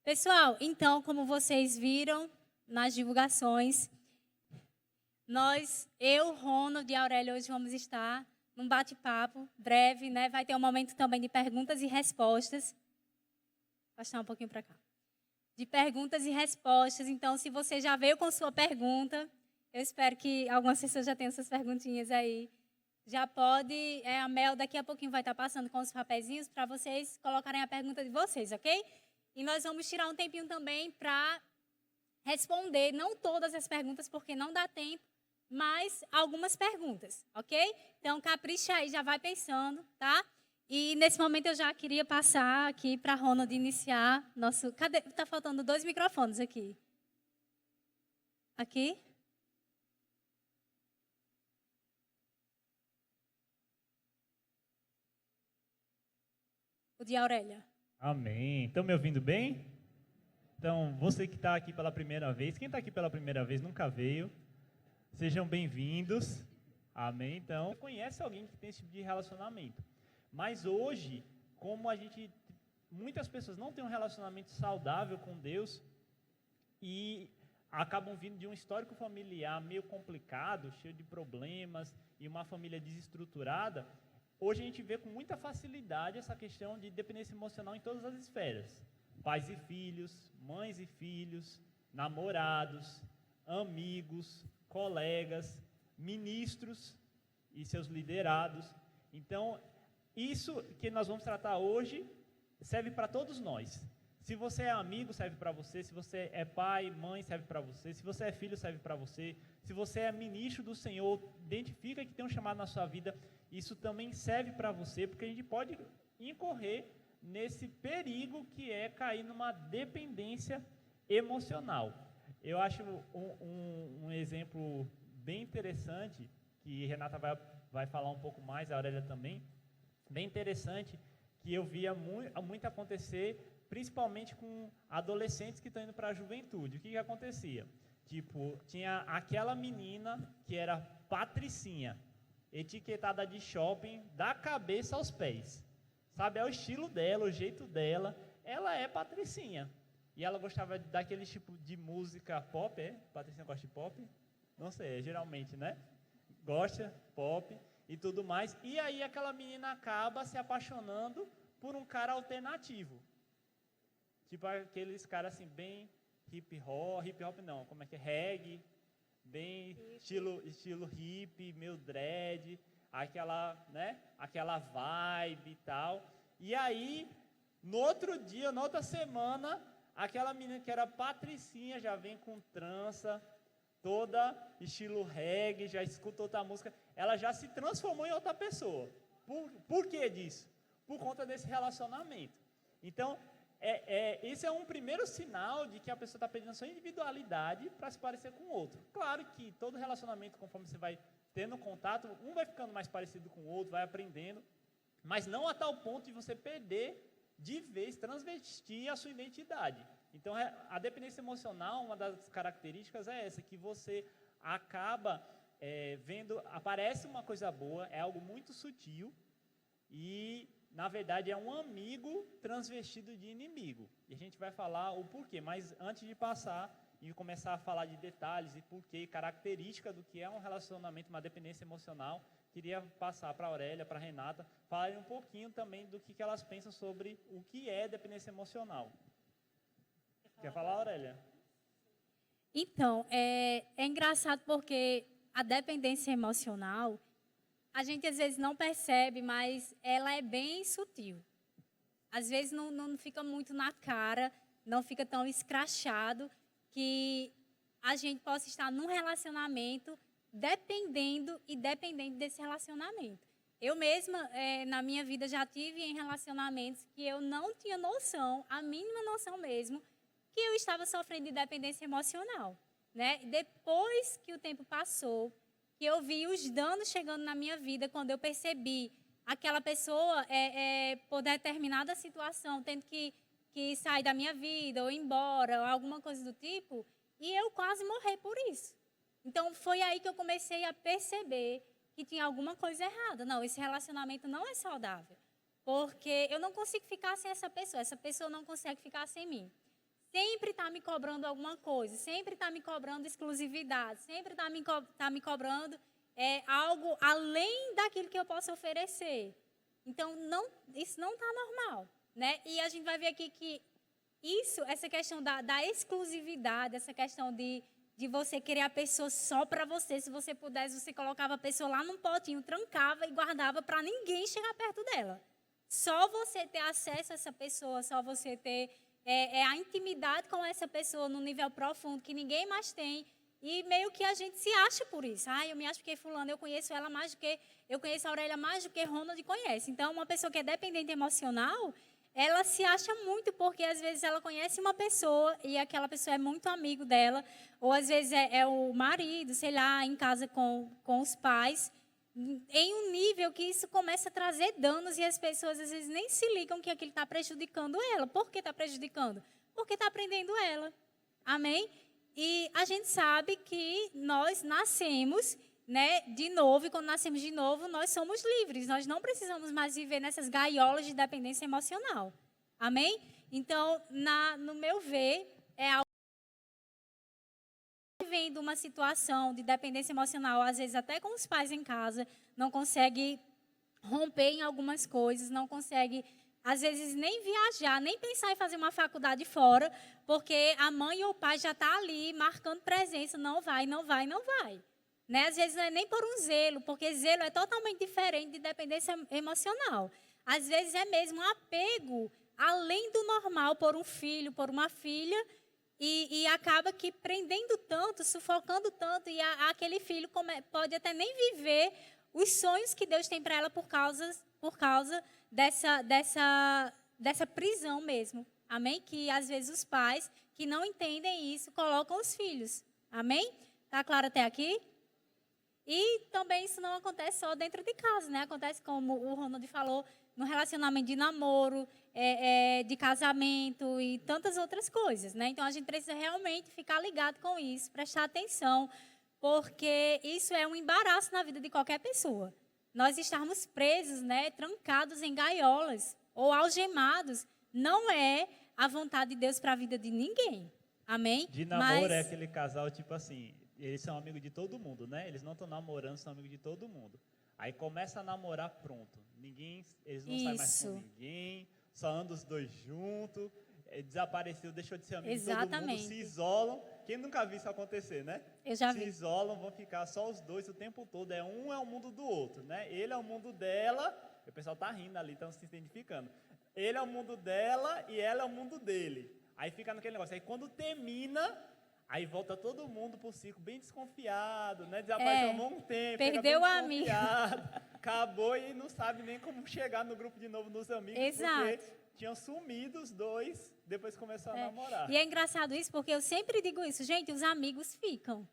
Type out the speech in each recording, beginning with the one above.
Pessoal, então, como vocês viram nas divulgações, eu, Ronald e Aurélia, hoje vamos estar num bate-papo breve, né? Vai ter um momento também de perguntas e respostas. Vou passar um pouquinho para cá. De perguntas e respostas. Então, se você já veio com sua pergunta, eu espero que algumas pessoas já tenham suas perguntinhas aí. Já pode, a Mel daqui a pouquinho vai estar passando com os papezinhos para vocês colocarem a pergunta de vocês, ok? E nós vamos tirar um tempinho também para responder, não todas as perguntas, porque não dá tempo, mas algumas perguntas, ok? Então, capricha aí, já vai pensando, tá? E nesse momento eu já queria passar aqui para a Ronald iniciar nosso... Cadê? Está faltando 2 microfones aqui. Aqui. O de Aurélia. Amém. Estão me ouvindo bem? Então, você que está aqui pela primeira vez, quem está aqui pela primeira vez nunca veio, sejam bem-vindos. Amém. Então, você conhece alguém que tem esse tipo de relacionamento. Mas hoje, como muitas pessoas não têm um relacionamento saudável com Deus e acabam vindo de um histórico familiar meio complicado, cheio de problemas e uma família desestruturada, hoje a gente vê com muita facilidade essa questão de dependência emocional em todas as esferas. Pais e filhos, mães e filhos, namorados, amigos, colegas, ministros e seus liderados. Então, isso que nós vamos tratar hoje serve para todos nós. Se você é amigo, serve para você. Se você é pai, mãe, serve para você. Se você é filho, serve para você. Se você é ministro do Senhor, identifica que tem um chamado na sua vida, isso também serve para você, porque a gente pode incorrer nesse perigo que é cair numa dependência emocional. Eu acho um exemplo bem interessante, que Renata vai falar um pouco mais, a Aurélia também, bem interessante, que eu via muito acontecer, principalmente com adolescentes que estão indo para a juventude. O que acontecia? Tipo, tinha aquela menina que era patricinha, etiquetada de shopping, da cabeça aos pés. Sabe, é o estilo dela, o jeito dela. Ela é patricinha. E ela gostava daquele tipo de música pop, é? Patricinha gosta de pop? Não sei, geralmente, né? Gosta, pop e tudo mais. E aí aquela menina acaba se apaixonando por um cara alternativo. Tipo aqueles caras assim, bem hip hop não, como é que é? Reggae, bem estilo hip, meio dread, aquela vibe e tal. E aí, no outro dia, na outra semana, aquela menina que era patricinha já vem com trança, toda estilo reggae, já escuta outra música, ela já se transformou em outra pessoa. Por que disso? Por conta desse relacionamento. Então, esse é um primeiro sinal de que a pessoa está perdendo sua individualidade para se parecer com o outro. Claro que todo relacionamento, conforme você vai tendo contato, um vai ficando mais parecido com o outro, vai aprendendo, mas não a tal ponto de você perder de vez, transvestir a sua identidade. Então, a dependência emocional, uma das características é essa, que você acaba vendo, aparece uma coisa boa, é algo muito sutil e, na verdade, é um amigo transvestido de inimigo. E a gente vai falar o porquê, mas antes de passar e começar a falar de detalhes e porquê, característica do que é um relacionamento, uma dependência emocional, queria passar para a Aurélia, para a Renata, falarem um pouquinho também do que elas pensam sobre o que é dependência emocional. Quer falar, Aurélia? Então, é engraçado porque a dependência emocional, a gente às vezes não percebe, mas ela é bem sutil. Às vezes não fica muito na cara, não fica tão escrachado que a gente possa estar num relacionamento dependendo desse relacionamento. Eu mesma, na minha vida, já tive em relacionamentos que eu não tinha noção, a mínima noção mesmo, que eu estava sofrendo de dependência emocional, né? Depois que o tempo passou, que eu vi os danos chegando na minha vida, quando eu percebi aquela pessoa, por determinada situação, tendo que sair da minha vida, ou ir embora, ou alguma coisa do tipo, e eu quase morri por isso. Então, foi aí que eu comecei a perceber que tinha alguma coisa errada. Não, esse relacionamento não é saudável, porque eu não consigo ficar sem essa pessoa não consegue ficar sem mim. sempre está me cobrando alguma coisa, sempre está me cobrando exclusividade, sempre está me cobrando algo além daquilo que eu posso oferecer. Então, isso não está normal, né? E a gente vai ver aqui que essa questão da exclusividade, essa questão de você querer a pessoa só para você, se você pudesse, você colocava a pessoa lá num potinho, trancava e guardava para ninguém chegar perto dela. Só você ter acesso a essa pessoa, só você ter a intimidade com essa pessoa num nível profundo que ninguém mais tem. E meio que a gente se acha por isso. Eu me acho que fulano, eu conheço ela mais do que... Eu conheço a Aurélia mais do que Ronald conhece. Então, uma pessoa que é dependente emocional, ela se acha muito, porque às vezes ela conhece uma pessoa e aquela pessoa é muito amigo dela, ou às vezes é o marido, sei lá, em casa com os pais, em um nível que isso começa a trazer danos e as pessoas às vezes nem se ligam que aquilo está prejudicando ela. Por que está prejudicando? Porque está prendendo ela. Amém? E a gente sabe que nós nascemos, né, de novo, e quando nascemos de novo, nós somos livres. Nós não precisamos mais viver nessas gaiolas de dependência emocional. Amém? Então, no meu ver, é algo que vem de uma situação de dependência emocional, às vezes até com os pais em casa, não consegue romper em algumas coisas, não consegue... Às vezes, nem viajar, nem pensar em fazer uma faculdade fora, porque a mãe ou o pai já está ali, marcando presença, não vai, não vai, não vai. Né? Às vezes, não é nem por um zelo, porque zelo é totalmente diferente de dependência emocional. Às vezes, é mesmo um apego, além do normal, por um filho, por uma filha, e acaba que prendendo tanto, sufocando tanto, e aquele filho pode até nem viver os sonhos que Deus tem para ela por causa dessa prisão mesmo. Amém? Que às vezes os pais que não entendem isso colocam os filhos. Amém? Está claro até aqui? E também isso não acontece só dentro de casa, né? Acontece, como o Ronald falou, no relacionamento de namoro, de casamento e tantas outras coisas, né? Então a gente precisa realmente ficar ligado com isso, prestar atenção, porque isso é um embaraço na vida de qualquer pessoa. Nós estarmos presos, né, trancados em gaiolas ou algemados, não é a vontade de Deus para a vida de ninguém. Amém? De namoro é aquele casal, tipo assim, eles são amigos de todo mundo, né? Eles não estão namorando, são amigos de todo mundo. Aí começa a namorar, pronto. Eles não saem mais com ninguém, só andam os dois juntos, desapareceu, deixou de ser amigo de todo mundo, se isolam. Quem nunca viu isso acontecer, né? Eu já vi. Se isolam, vão ficar só os dois o tempo todo. Um é o mundo do outro, né? Ele é o mundo dela, o pessoal tá rindo ali, estão se identificando. Ele é o mundo dela e ela é o mundo dele. Aí fica naquele negócio. Aí quando termina, aí volta todo mundo pro circo bem desconfiado, né? Desapareceu há um bom tempo. Perdeu a amigo. Acabou e não sabe nem como chegar no grupo de novo dos amigos. Exato. Porque tinham sumido os dois, depois começaram a namorar. E é engraçado isso, porque eu sempre digo isso. Gente, os amigos ficam.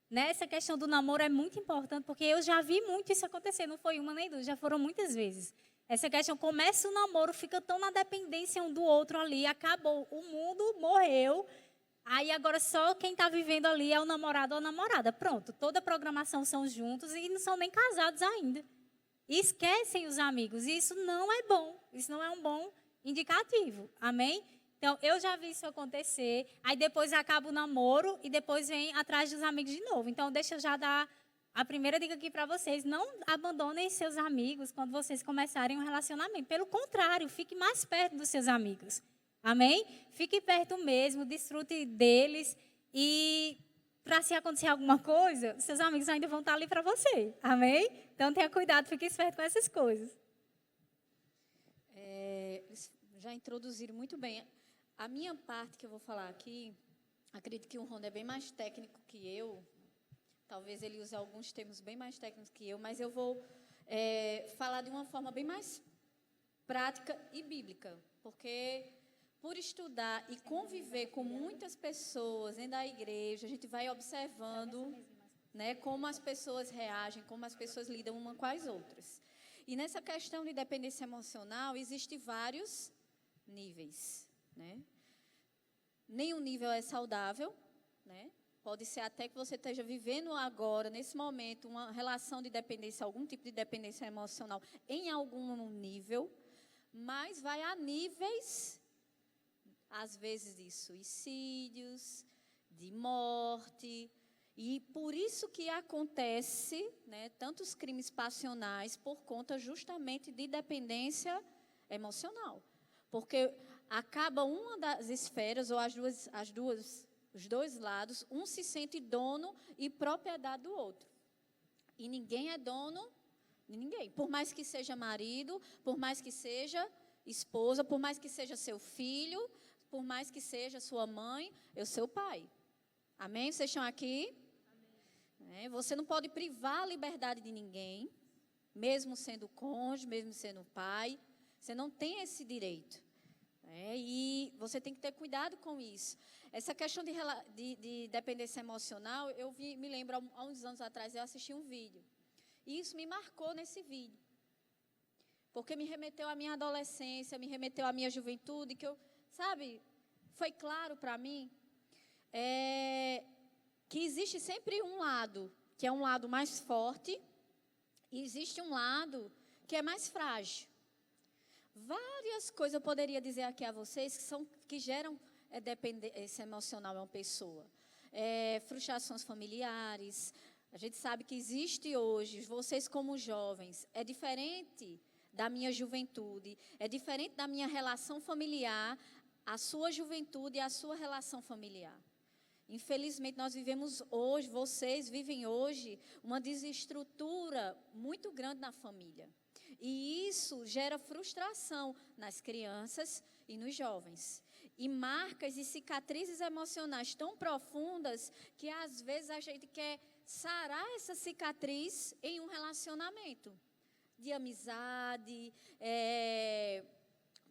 Né? Essa questão do namoro é muito importante, porque eu já vi muito isso acontecer. Não foi uma nem duas, já foram muitas vezes. Essa questão, começa o namoro, fica tão na dependência um do outro ali, acabou, o mundo morreu, aí agora só quem está vivendo ali é o namorado ou a namorada. Pronto, toda a programação são juntos e não são nem casados ainda. E esquecem os amigos, e isso não é bom, isso não é um bom indicativo, amém? Então, eu já vi isso acontecer, aí depois acaba o namoro e depois vem atrás dos amigos de novo. Então, deixa eu já dar a primeira dica aqui para vocês: não abandonem seus amigos quando vocês começarem um relacionamento. Pelo contrário, fique mais perto dos seus amigos. Amém? Fique perto mesmo, desfrute deles. E para se acontecer alguma coisa, seus amigos ainda vão estar ali para você. Amém? Então, tenha cuidado, fique esperto com essas coisas. Eles já introduziram muito bem. A minha parte que eu vou falar aqui, acredito que o Ronda é bem mais técnico que eu. Talvez ele use alguns termos bem mais técnicos que eu, mas eu vou falar de uma forma bem mais prática e bíblica, porque por estudar e conviver com muitas pessoas dentro da igreja, a gente vai observando, né, como as pessoas reagem, como as pessoas lidam uma com as outras. E nessa questão de dependência emocional, existem vários níveis, né? Nenhum nível é saudável, né? Pode ser até que você esteja vivendo agora, nesse momento, uma relação de dependência, algum tipo de dependência emocional em algum nível, mas vai a níveis às vezes de suicídios, de morte. E por isso que acontece, né, tantos crimes passionais por conta justamente de dependência emocional. Porque acaba uma das esferas, ou os dois lados, um se sente dono e propriedade do outro. E ninguém é dono de ninguém. Por mais que seja marido, por mais que seja esposa, por mais que seja seu filho, por mais que seja sua mãe, eu seu pai. Amém? Vocês estão aqui? Amém. Você não pode privar a liberdade de ninguém, mesmo sendo cônjuge, mesmo sendo pai. Você não tem esse direito. E você tem que ter cuidado com isso. Essa questão de dependência emocional, me lembro, há uns anos atrás, eu assisti um vídeo. E isso me marcou nesse vídeo. Porque me remeteu à minha adolescência, me remeteu à minha juventude, que foi claro para mim que existe sempre um lado, que é um lado mais forte, e existe um lado que é mais frágil. Várias coisas eu poderia dizer aqui a vocês que geram dependência emocional em uma pessoa. Frustrações familiares. A gente sabe que existe hoje, vocês como jovens, é diferente da minha juventude, é diferente da minha relação familiar, a sua juventude e a sua relação familiar. Infelizmente, nós vivemos hoje, vocês vivem hoje, uma desestrutura muito grande na família. E isso gera frustração nas crianças e nos jovens. E marcas e cicatrizes emocionais tão profundas que às vezes a gente quer sarar essa cicatriz em um relacionamento de amizade,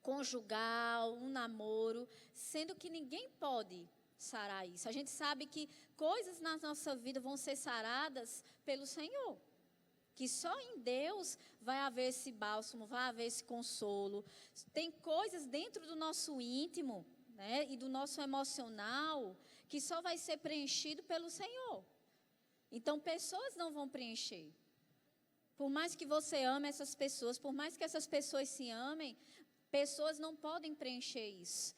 conjugal, um namoro, sendo que ninguém pode sarar isso. A gente sabe que coisas na nossa vida vão ser saradas pelo Senhor. Que só em Deus vai haver esse bálsamo, vai haver esse consolo. Tem coisas dentro do nosso íntimo, né, e do nosso emocional que só vai ser preenchido pelo Senhor. Então, pessoas não vão preencher. Por mais que você ame essas pessoas, por mais que essas pessoas se amem, pessoas não podem preencher isso.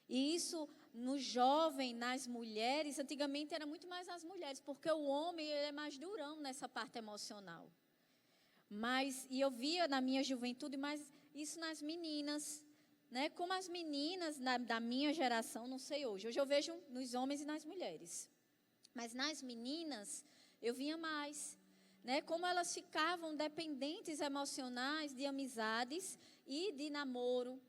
E isso no jovem, nas mulheres, antigamente era muito mais as mulheres, porque o homem ele é mais durão nessa parte emocional. E eu via na minha juventude, mas isso nas meninas, né? Como as meninas da minha geração, não sei hoje. Hoje eu vejo nos homens e nas mulheres. Mas nas meninas, eu via mais, né? Como elas ficavam dependentes emocionais de amizades e de namoro.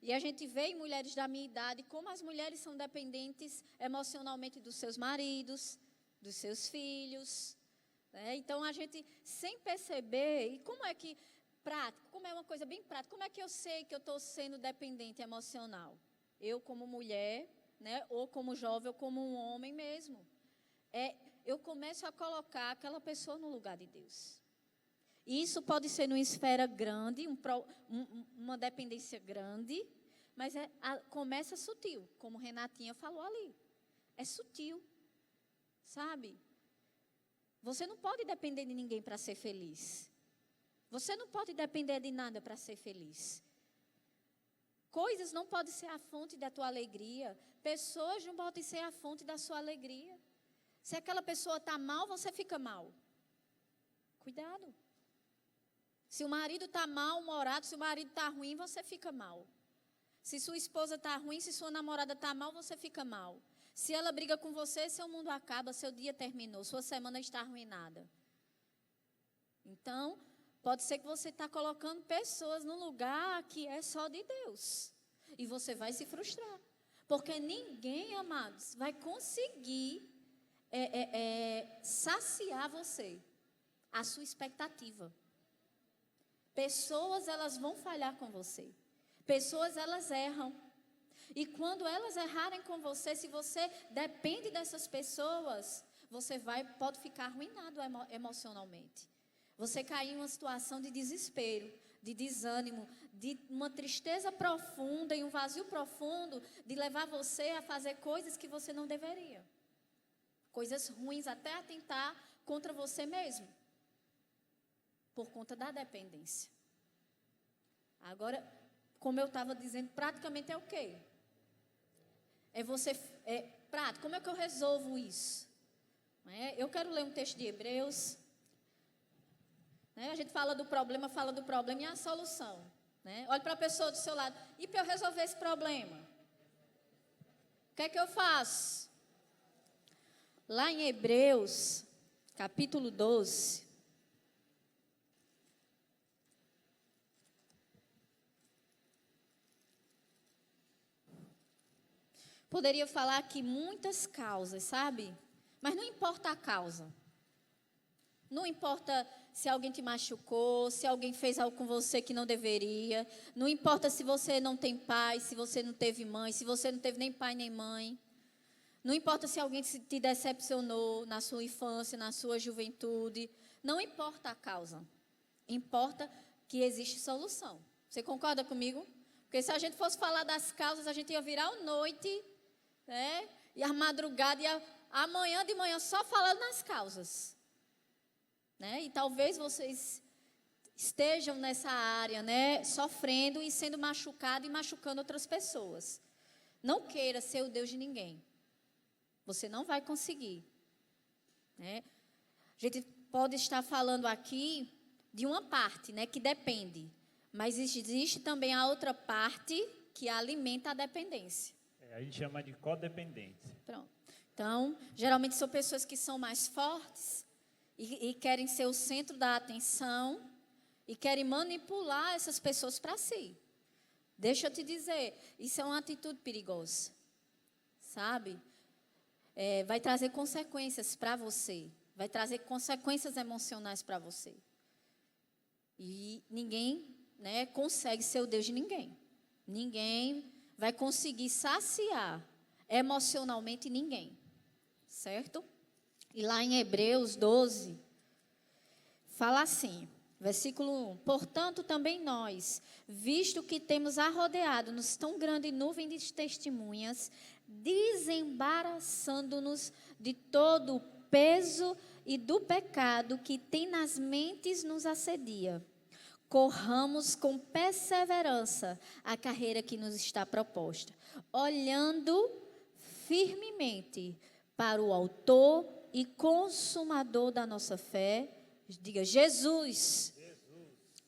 E a gente vê em mulheres da minha idade como as mulheres são dependentes emocionalmente dos seus maridos, dos seus filhos. Né? Então, a gente, sem perceber, e como é que, prático, como é uma coisa bem prática, como é que eu sei que eu estou sendo dependente emocional? Eu como mulher, né? Ou como jovem, ou como um homem mesmo. Eu começo a colocar aquela pessoa no lugar de Deus. E isso pode ser numa esfera grande, uma dependência grande, mas começa sutil, como Renatinha falou ali. É sutil, sabe? Você não pode depender de ninguém para ser feliz. Você não pode depender de nada para ser feliz. Coisas não podem ser a fonte da tua alegria. Pessoas não podem ser a fonte da sua alegria. Se aquela pessoa está mal, você fica mal. Cuidado. Se o marido está mal-humorado, se o marido está ruim, você fica mal. Se sua esposa está ruim, se sua namorada está mal, você fica mal. Se ela briga com você, seu mundo acaba, seu dia terminou, sua semana está arruinada. Então, pode ser que você está colocando pessoas num lugar que é só de Deus. E você vai se frustrar. Porque ninguém, amados, vai conseguir saciar você, a sua expectativa. Pessoas, elas vão falhar com você. Pessoas, elas erram. E quando elas errarem com você, se você depende dessas pessoas, você pode ficar arruinado emocionalmente. Você cair em uma situação de desespero, de desânimo, de uma tristeza profunda e um vazio profundo, de levar você a fazer coisas que você não deveria. Coisas ruins, até atentar contra você mesmo. Por conta da dependência. Agora, como eu estava dizendo, praticamente é o quê? Prato, como é que eu resolvo isso? Eu quero ler um texto de Hebreus. A gente fala do problema e a solução. Olhe para a pessoa do seu lado. E para eu resolver esse problema? O que é que eu faço? Lá em Hebreus, capítulo 12. Poderia falar aqui muitas causas, sabe? Mas não importa a causa. Não importa se alguém te machucou, se alguém fez algo com você que não deveria. Não importa se você não tem pai, se você não teve mãe, se você não teve nem pai nem mãe. Não importa se alguém te decepcionou na sua infância, na sua juventude. Não importa a causa. Importa que existe solução. Você concorda comigo? Porque se a gente fosse falar das causas, a gente ia virar a noite, e a madrugada, e amanhã de manhã só falando nas causas. E talvez vocês estejam nessa área, sofrendo e sendo machucado e machucando outras pessoas. Não queira ser o Deus de ninguém. Você não vai conseguir. A gente pode estar falando aqui de uma parte, que depende. Mas existe também a outra parte que alimenta a dependência. A gente chama de codependência. Pronto. Então, geralmente são pessoas que são mais fortes e querem ser o centro da atenção e querem manipular essas pessoas para si. Deixa eu te dizer, isso é uma atitude perigosa. Sabe? Vai trazer consequências para você. Vai trazer consequências emocionais para você. E ninguém consegue ser o Deus de ninguém. Ninguém vai conseguir saciar emocionalmente ninguém. Certo? E lá em Hebreus 12, fala assim, versículo 1. Portanto, também nós, visto que temos arrodeado-nos tão grande nuvem de testemunhas, desembaraçando-nos de todo o peso e do pecado que tenazmente nos assedia. Corramos com perseverança a carreira que nos está proposta, olhando firmemente para o autor e consumador da nossa fé. Diga Jesus.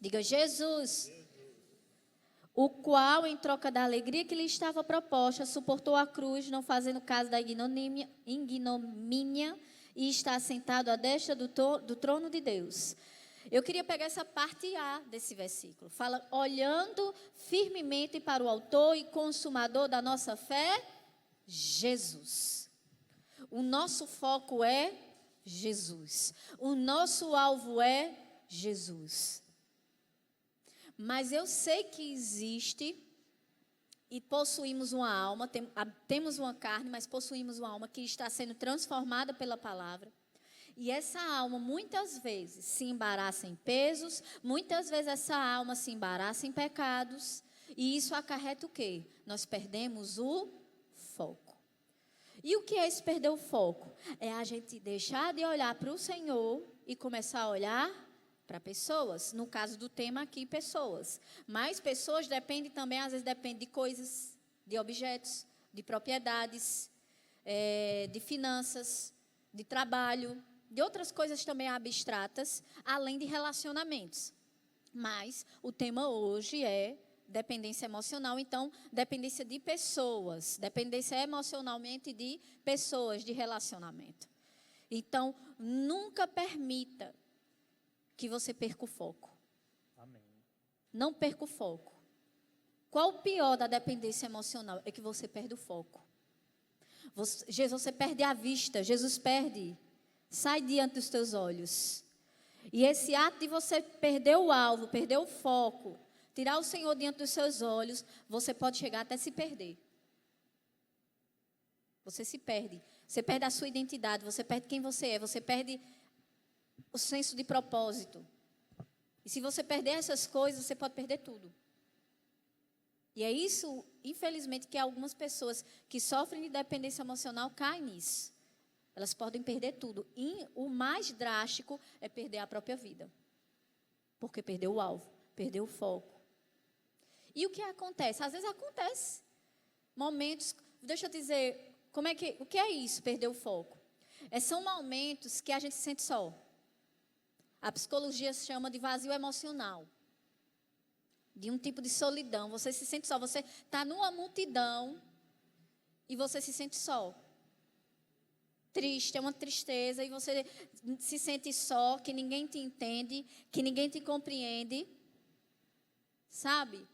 Diga Jesus. O qual, em troca da alegria que lhe estava proposta, suportou a cruz, não fazendo caso da ignomínia, e está sentado à destra do trono de Deus. Eu queria pegar essa parte A desse versículo. Fala, olhando firmemente para o autor e consumador da nossa fé, Jesus. O nosso foco é Jesus. O nosso alvo é Jesus. Mas eu sei que existe e possuímos uma alma, temos uma carne, mas possuímos uma alma que está sendo transformada pela palavra. E essa alma, muitas vezes, se embaraça em pesos, muitas vezes essa alma se embaraça em pecados, e isso acarreta o quê? Nós perdemos o foco. E o que é isso, perder o foco? É a gente deixar de olhar para o Senhor e começar a olhar para pessoas. No caso do tema aqui, pessoas. Mas pessoas dependem também, às vezes depende de coisas, de objetos, de propriedades, de finanças, de trabalho, de outras coisas também abstratas, além de relacionamentos. Mas o tema hoje é dependência emocional, então, dependência de pessoas, dependência emocionalmente de pessoas, de relacionamento. Então, nunca permita que você perca o foco. Amém. Não perca o foco. Qual o pior da dependência emocional? É que você perde o foco. Você perde a vista, Jesus perde. Sai diante dos teus olhos. E esse ato de você perder o alvo, perder o foco, tirar o Senhor diante dos seus olhos, você pode chegar até se perder. Você se perde. Você perde a sua identidade, você perde quem você é, você perde o senso de propósito. E se você perder essas coisas, você pode perder tudo. E é isso, infelizmente, que algumas pessoas que sofrem de dependência emocional caem nisso. Elas podem perder tudo. E o mais drástico é perder a própria vida. Porque perdeu o alvo, perdeu o foco. E o que acontece? Às vezes acontece momentos deixa eu dizer, o que é isso, perder o foco? São momentos que a gente se sente só. A psicologia chama de vazio emocional. De um tipo de solidão. Você se sente só. Você está numa multidão e você se sente só. Triste, é uma tristeza. E você se sente só, que ninguém te entende, que ninguém te compreende. Sabe?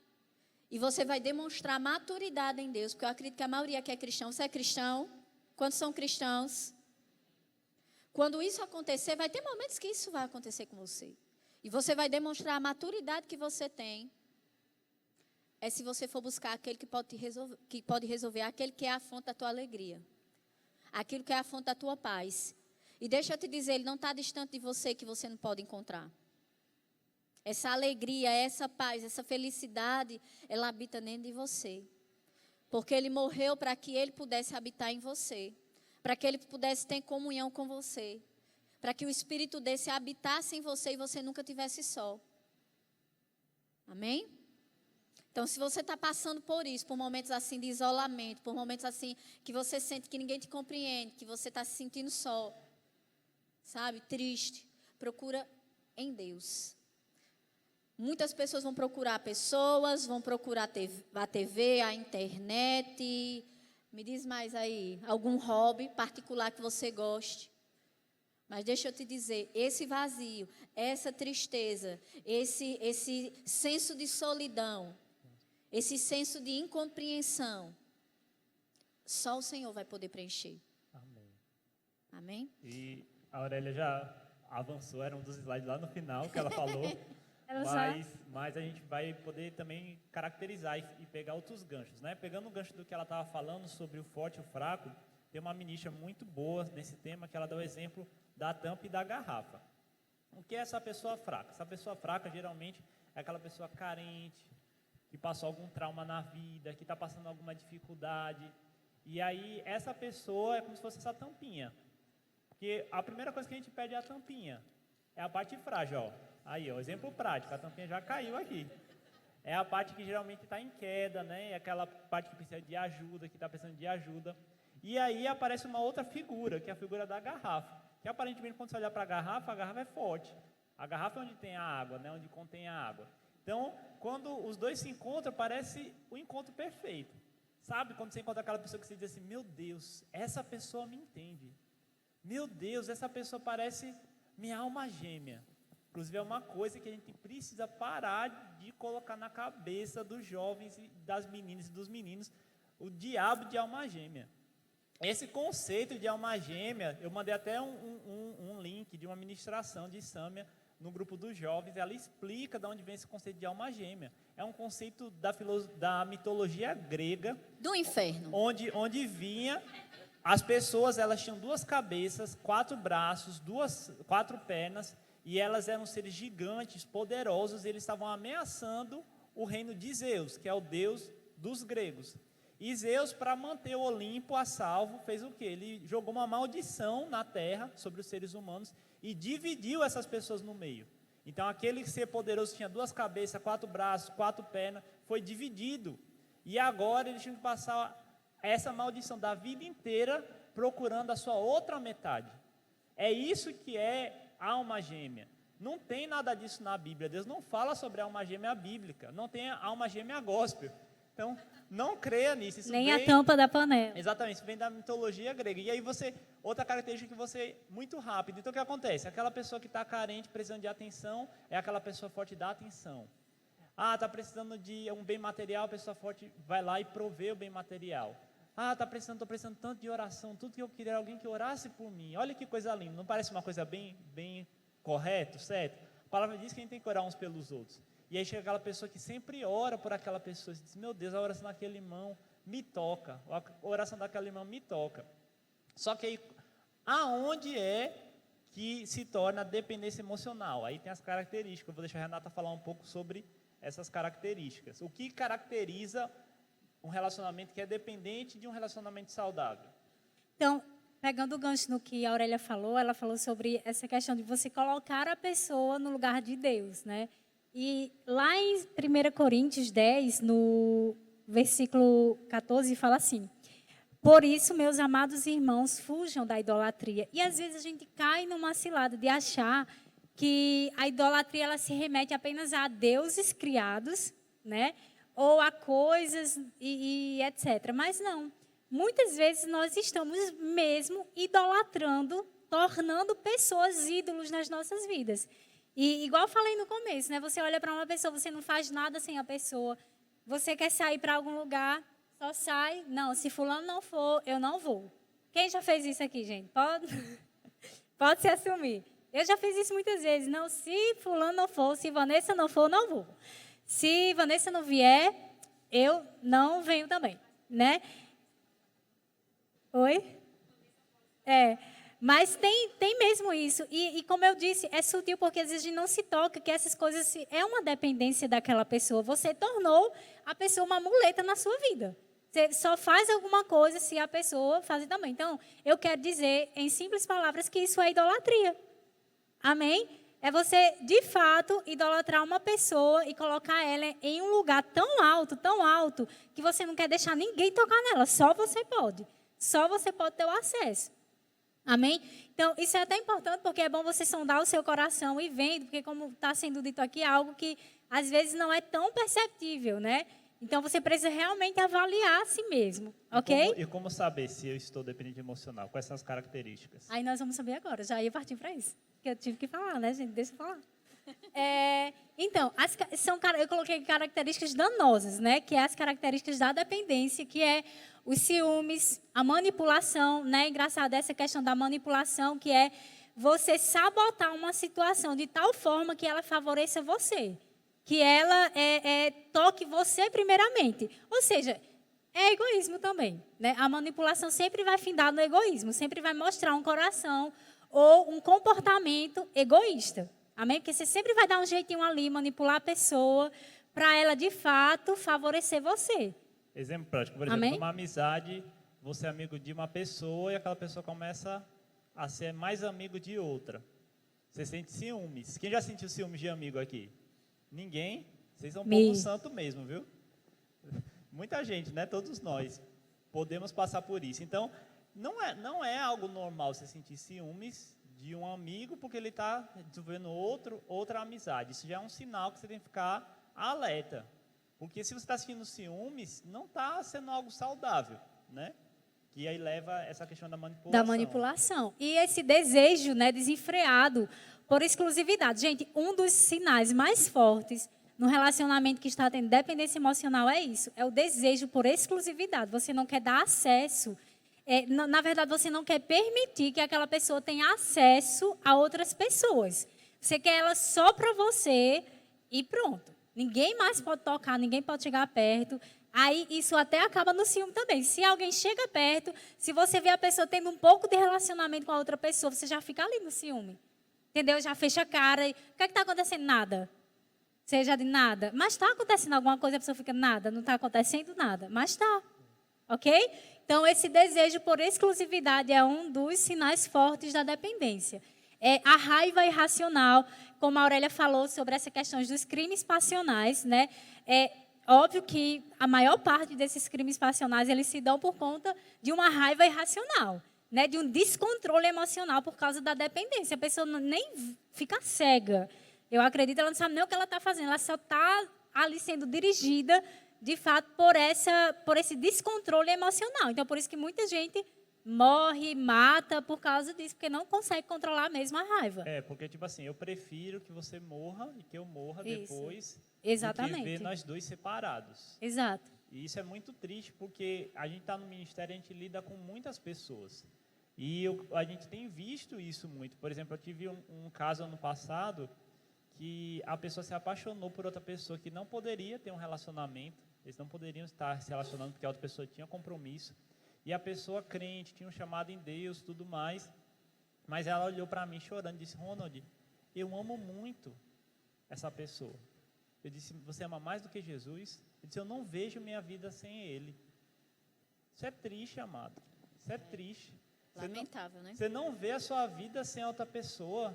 E você vai demonstrar maturidade em Deus. Porque eu acredito que a maioria aqui é cristão. Você é cristão? Quantos são cristãos? Quando isso acontecer, vai ter momentos que isso vai acontecer com você. E você vai demonstrar a maturidade que você tem. É se você for buscar aquele que pode resolver, aquele que é a fonte da tua alegria. Aquilo que é a fonte da tua paz. E deixa eu te dizer, ele não está distante de você que você não pode encontrar. Essa alegria, essa paz, essa felicidade, ela habita dentro de você. Porque ele morreu para que ele pudesse habitar em você. Para que ele pudesse ter comunhão com você. Para que o Espírito desse habitasse em você e você nunca estivesse só. Amém? Então, se você está passando por isso, por momentos assim de isolamento, por momentos assim que você sente que ninguém te compreende, que você está se sentindo só, sabe, triste, procura em Deus. Muitas pessoas vão procurar pessoas, vão procurar a TV, a internet. Me diz mais aí, algum hobby particular que você goste. Mas deixa eu te dizer, esse vazio, essa tristeza, esse senso de solidão, esse senso de incompreensão, só o Senhor vai poder preencher. Amém. Amém? E a Aurélia já avançou, era um dos slides lá no final que ela falou. Mas a gente vai poder também caracterizar e pegar outros ganchos, né? Pegando o gancho do que ela estava falando sobre o forte e o fraco, tem uma ministra muito boa nesse tema que ela dá o exemplo da tampa e da garrafa. O que é essa pessoa fraca? Essa pessoa fraca geralmente é aquela pessoa carente, que passou algum trauma na vida, que está passando alguma dificuldade. E aí essa pessoa é como se fosse essa tampinha. Porque a primeira coisa que a gente pede é a tampinha. É a parte frágil, ó. Aí, ó, exemplo prático, a tampinha já caiu aqui. É a parte que geralmente está em queda, né? É aquela parte que precisa de ajuda, que está precisando de ajuda. E aí aparece uma outra figura, que é a figura da garrafa. Que aparentemente, quando você olhar para a garrafa é forte. A garrafa é onde tem a água, né? Onde contém a água. Então, quando os dois se encontram, parece o encontro perfeito. Sabe, quando você encontra aquela pessoa que você diz assim, meu Deus, essa pessoa me entende. Meu Deus, essa pessoa parece minha alma gêmea. Inclusive, é uma coisa que a gente precisa parar de colocar na cabeça dos jovens, e das meninas e dos meninos, o diabo de alma gêmea. Esse conceito de alma gêmea, eu mandei até um link de uma ministração de Sâmia no grupo dos jovens, ela explica de onde vem esse conceito de alma gêmea. É um conceito da mitologia grega. Do inferno. Onde vinha, as pessoas, elas tinham 2 cabeças, 4 braços, 4 pernas, e elas eram seres gigantes, poderosos, e eles estavam ameaçando o reino de Zeus, que é o deus dos gregos. E Zeus, para manter o Olimpo a salvo, fez o quê? Ele jogou uma maldição na terra sobre os seres humanos e dividiu essas pessoas no meio. Então, aquele ser poderoso que tinha 2 cabeças, 4 braços, 4 pernas, foi dividido. E agora eles tinham que passar essa maldição da vida inteira procurando a sua outra metade. É isso que é alma gêmea. Não tem nada disso na Bíblia. Deus não fala sobre a alma gêmea bíblica. Não tem a alma gêmea gospel. Então, não creia nisso. Isso Nem a tampa da panela. Exatamente, isso vem da mitologia grega. E aí outra característica que você, muito rápido. Então, o que acontece? Aquela pessoa que está carente, precisando de atenção, é aquela pessoa forte da atenção. Está precisando de um bem material, a pessoa forte vai lá e provê o bem material. Estou precisando tanto de oração, tudo que eu queria, alguém que orasse por mim. Olha que coisa linda, não parece uma coisa bem correto, certo? A palavra diz que a gente tem que orar uns pelos outros. E aí chega aquela pessoa que sempre ora por aquela pessoa, e diz, meu Deus, a oração daquele irmão me toca, a oração daquele irmão me toca. Só que aí, aonde é que se torna a dependência emocional? Aí tem as características, eu vou deixar a Renata falar um pouco sobre essas características. O que caracteriza um relacionamento que é dependente de um relacionamento saudável? Então, pegando o gancho no que a Aurélia falou, ela falou sobre essa questão de você colocar a pessoa no lugar de Deus, né? E lá em 1 Coríntios 10, no versículo 14, fala assim, Por isso, meus amados irmãos, fujam da idolatria. E às vezes a gente cai numa cilada de achar que a idolatria ela se remete apenas a deuses criados, né? Ou a coisas e etc. Mas não. Muitas vezes nós estamos mesmo idolatrando, tornando pessoas ídolos nas nossas vidas. E igual eu falei no começo, né? Você olha para uma pessoa, você não faz nada sem a pessoa. Você quer sair para algum lugar, só sai. Não, se fulano não for, eu não vou. Quem já fez isso aqui, gente? Pode se assumir. Eu já fiz isso muitas vezes. Não, se fulano não for, se Vanessa não for, não vou. Se Vanessa não vier, eu não venho também, né? Oi? Mas tem mesmo isso. E como eu disse, é sutil porque às vezes a gente não se toca que essas coisas é uma dependência daquela pessoa. Você tornou a pessoa uma muleta na sua vida. Você só faz alguma coisa se a pessoa faz também. Então, eu quero dizer, em simples palavras, que isso é idolatria. Amém? É você, de fato, idolatrar uma pessoa e colocar ela em um lugar tão alto, que você não quer deixar ninguém tocar nela. Só você pode. Só você pode ter o acesso. Amém? Então, isso é até importante, porque é bom você sondar o seu coração e vendo, porque como está sendo dito aqui, é algo que às vezes não é tão perceptível, né? Então, você precisa realmente avaliar a si mesmo, ok? E como saber se eu estou dependente emocional? Quais são as características? Aí nós vamos saber agora, já ia partir para isso. Que eu tive que falar, né, gente? Deixa eu falar. Então, eu coloquei características danosas, né? Que é as características da dependência, que é os ciúmes, a manipulação, né? Engraçado essa questão da manipulação, que é você sabotar uma situação de tal forma que ela favoreça você, que ela toque você primeiramente. Ou seja, é egoísmo também, né? A manipulação sempre vai findar no egoísmo, sempre vai mostrar um coração ou um comportamento egoísta. Amém? Porque você sempre vai dar um jeitinho ali, manipular a pessoa, para ela, de fato, favorecer você. Exemplo prático, por exemplo, Amém? numa amizade, você é amigo de uma pessoa e aquela pessoa começa a ser mais amigo de outra. Você sente ciúmes. Quem já sentiu ciúmes de amigo aqui? Ninguém? Vocês são um povo santo mesmo, viu? Muita gente, né? Todos nós podemos passar por isso. Então, não é algo normal você sentir ciúmes de um amigo porque ele está desenvolvendo outra amizade. Isso já é um sinal que você tem que ficar alerta. Porque se você está sentindo ciúmes, não está sendo algo saudável, né? Que aí leva essa questão da manipulação. Da manipulação. E esse desejo, né, desenfreado por exclusividade. Gente, um dos sinais mais fortes no relacionamento que está tendo dependência emocional é isso. É o desejo por exclusividade. Você não quer dar acesso. Na verdade, você não quer permitir que aquela pessoa tenha acesso a outras pessoas. Você quer ela só para você e pronto. Ninguém mais pode tocar, ninguém pode chegar perto. Aí isso até acaba no ciúme também. Se alguém chega perto, se você vê a pessoa tendo um pouco de relacionamento com a outra pessoa, você já fica ali no ciúme. Entendeu? Já fecha a cara. O que está acontecendo? Nada. Seja de nada. Mas está acontecendo alguma coisa, a pessoa fica nada. Não está acontecendo nada. Mas está. Ok? Então, esse desejo por exclusividade é um dos sinais fortes da dependência. A raiva irracional, como a Aurélia falou sobre essa questão dos crimes passionais, né? É óbvio que a maior parte desses crimes passionais eles se dão por conta de uma raiva irracional, né? De um descontrole emocional por causa da dependência. A pessoa nem fica cega. Eu acredito, ela não sabe nem o que ela está fazendo. Ela só está ali sendo dirigida, de fato, por esse descontrole emocional. Então, por isso que muita gente morre, mata por causa disso, porque não consegue controlar mesmo a raiva. Porque, tipo assim, eu prefiro que você morra e que eu morra Isso. depois. Exatamente. Do que ver nós dois separados. Exato. E isso é muito triste, porque a gente está no ministério e a gente lida com muitas pessoas. E a gente tem visto isso muito. Por exemplo, eu tive um caso ano passado que a pessoa se apaixonou por outra pessoa que não poderia ter um relacionamento. Eles não poderiam estar se relacionando porque a outra pessoa tinha compromisso. E a pessoa crente, tinha um chamado em Deus, tudo mais. Mas ela olhou para mim chorando e disse, Ronald, eu amo muito essa pessoa. Eu disse, você ama mais do que Jesus? Eu disse, eu não vejo minha vida sem Ele. Isso é triste, amado. Isso é triste. Lamentável, né? Você não vê a sua vida sem a outra pessoa.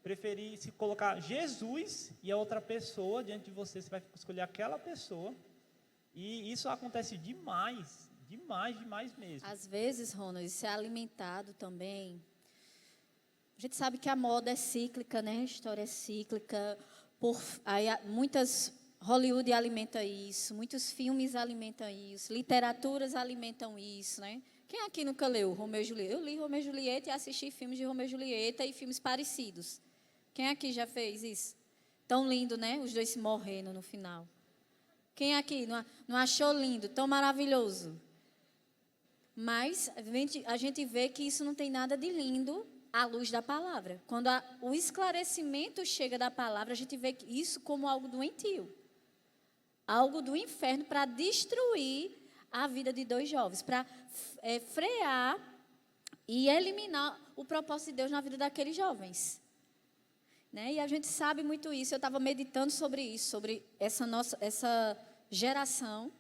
Preferir se colocar Jesus e a outra pessoa diante de você. Você vai escolher aquela pessoa. E isso acontece demais. Demais, demais mesmo. Às vezes, Ronald, isso é alimentado também. A gente sabe que a moda é cíclica, né? A história é cíclica. Hollywood alimenta isso, muitos filmes alimentam isso, literaturas alimentam isso, né? Quem aqui nunca leu Romeu e Julieta? Eu li Romeu e Julieta e assisti filmes de Romeu e Julieta e filmes parecidos. Quem aqui já fez isso? Tão lindo, né? Os dois se morrendo no final. Quem aqui não achou lindo, tão maravilhoso? Mas a gente vê que isso não tem nada de lindo à luz da palavra. Quando o esclarecimento chega da palavra, a gente vê isso como algo doentio. Algo do inferno para destruir a vida de dois jovens, para frear e eliminar o propósito de Deus na vida daqueles jovens. Né? E a gente sabe muito isso. Eu estava meditando sobre isso, sobre essa geração.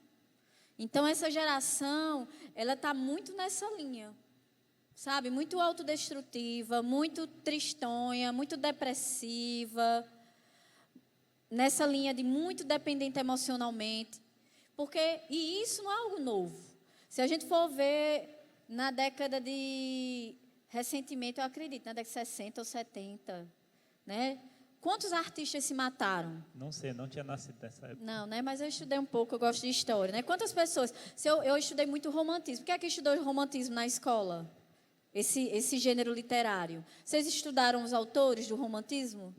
Então, essa geração, ela está muito nessa linha, sabe? Muito autodestrutiva, muito tristonha, muito depressiva, nessa linha de muito dependente emocionalmente. E isso não é algo novo. Se a gente for ver na década de... Recentemente, eu acredito, na década de 60 ou 70, né? Quantos artistas se mataram? Não sei, não tinha nascido nessa época. Não, né? Mas eu estudei um pouco, eu gosto de história, né? Quantas pessoas... Eu estudei muito romantismo. Quem é que estudou romantismo na escola? Esse gênero literário. Vocês estudaram os autores do romantismo?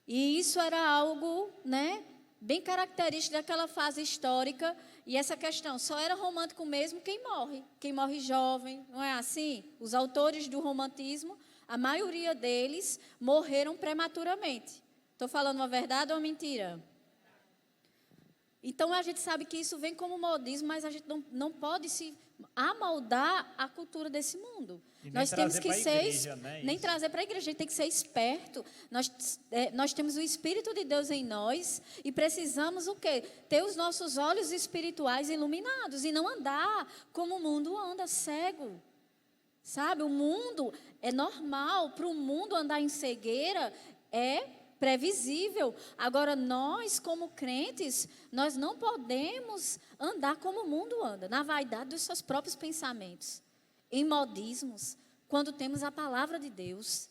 E isso era algo, né, bem característico daquela fase histórica. E essa questão, só era romântico mesmo quem morre jovem, não é assim? Os autores do romantismo, a maioria deles morreram prematuramente. Estou falando uma verdade ou uma mentira? Então, a gente sabe que isso vem como modismo, mas a gente não pode se amoldar a cultura desse mundo. Nós temos que ser... Igreja, né? Nem trazer para a igreja, a gente tem que ser esperto. Nós temos o Espírito de Deus em nós e precisamos o quê? Ter os nossos olhos espirituais iluminados e não andar como o mundo anda, cego. Sabe, o mundo é normal, para o mundo andar em cegueira é previsível. Agora, nós como crentes, nós não podemos andar como o mundo anda, na vaidade dos seus próprios pensamentos, em modismos, quando temos a palavra de Deus.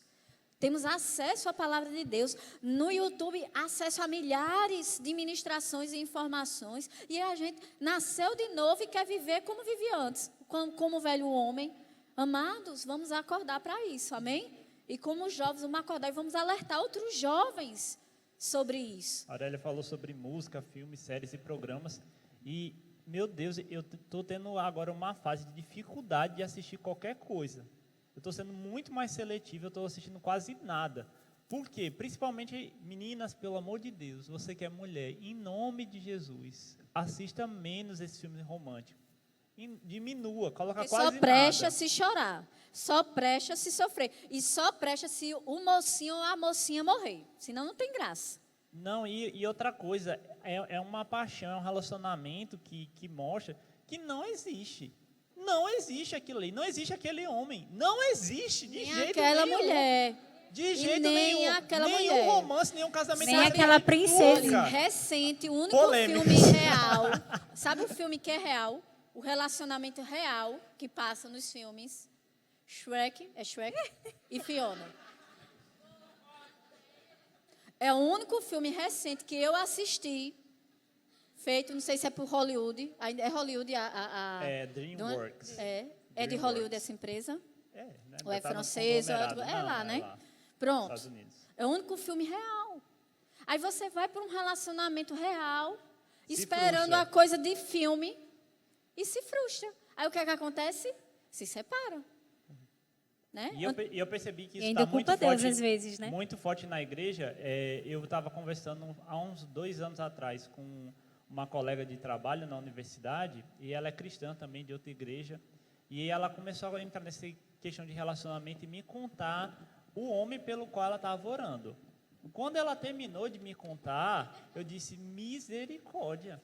Temos acesso à palavra de Deus. No YouTube, acesso a milhares de ministrações e informações. E a gente nasceu de novo e quer viver como vivia antes, como o velho homem. Amados, vamos acordar para isso, amém? E como jovens, vamos acordar e vamos alertar outros jovens sobre isso. A Aurélia falou sobre música, filmes, séries e programas. E, meu Deus, eu estou tendo agora uma fase de dificuldade de assistir qualquer coisa. Eu estou sendo muito mais seletivo, eu estou assistindo quase nada. Por quê? Principalmente, meninas, pelo amor de Deus, você que é mulher, em nome de Jesus, assista menos esse filme romântico. Diminua, coloca quase nada. Só presta se chorar, só presta se sofrer, e só presta se o mocinho ou a mocinha morrer, senão não tem graça. Não, e outra coisa, é uma paixão, é um relacionamento que mostra que não existe. Não existe aquilo ali, não existe aquele homem, não existe de nem jeito aquela nenhum. mulher. De jeito nem nenhum. aquela nenhum mulher. romance, nenhum casamento. Nem aquela princesa. Recente, o único Polêmica. filme real. Sabe o filme que é real? O relacionamento real que passa nos filmes. Shrek e Fiona. É o único filme recente que eu assisti, feito, não sei se é por Hollywood. Ainda é Hollywood É DreamWorks. É de Hollywood essa empresa? Né? Ou é Tá no francesa? conglomerado. É lá, Não, né? lá, Pronto. Estados Unidos. É o único filme real. Aí você vai para um relacionamento real, Se esperando frustra. a coisa de filme e se frustra. Aí o que é que acontece? Se separa. Né? E eu percebi que E isso ainda está muito culpa Deus, forte, às vezes, né? muito forte na igreja. Eu estava conversando há uns 2 anos atrás com uma colega de trabalho na universidade, e ela é cristã também, de outra igreja, e ela começou a entrar nessa questão de relacionamento e me contar o homem pelo qual ela estava orando. Quando ela terminou de me contar, eu disse, misericórdia.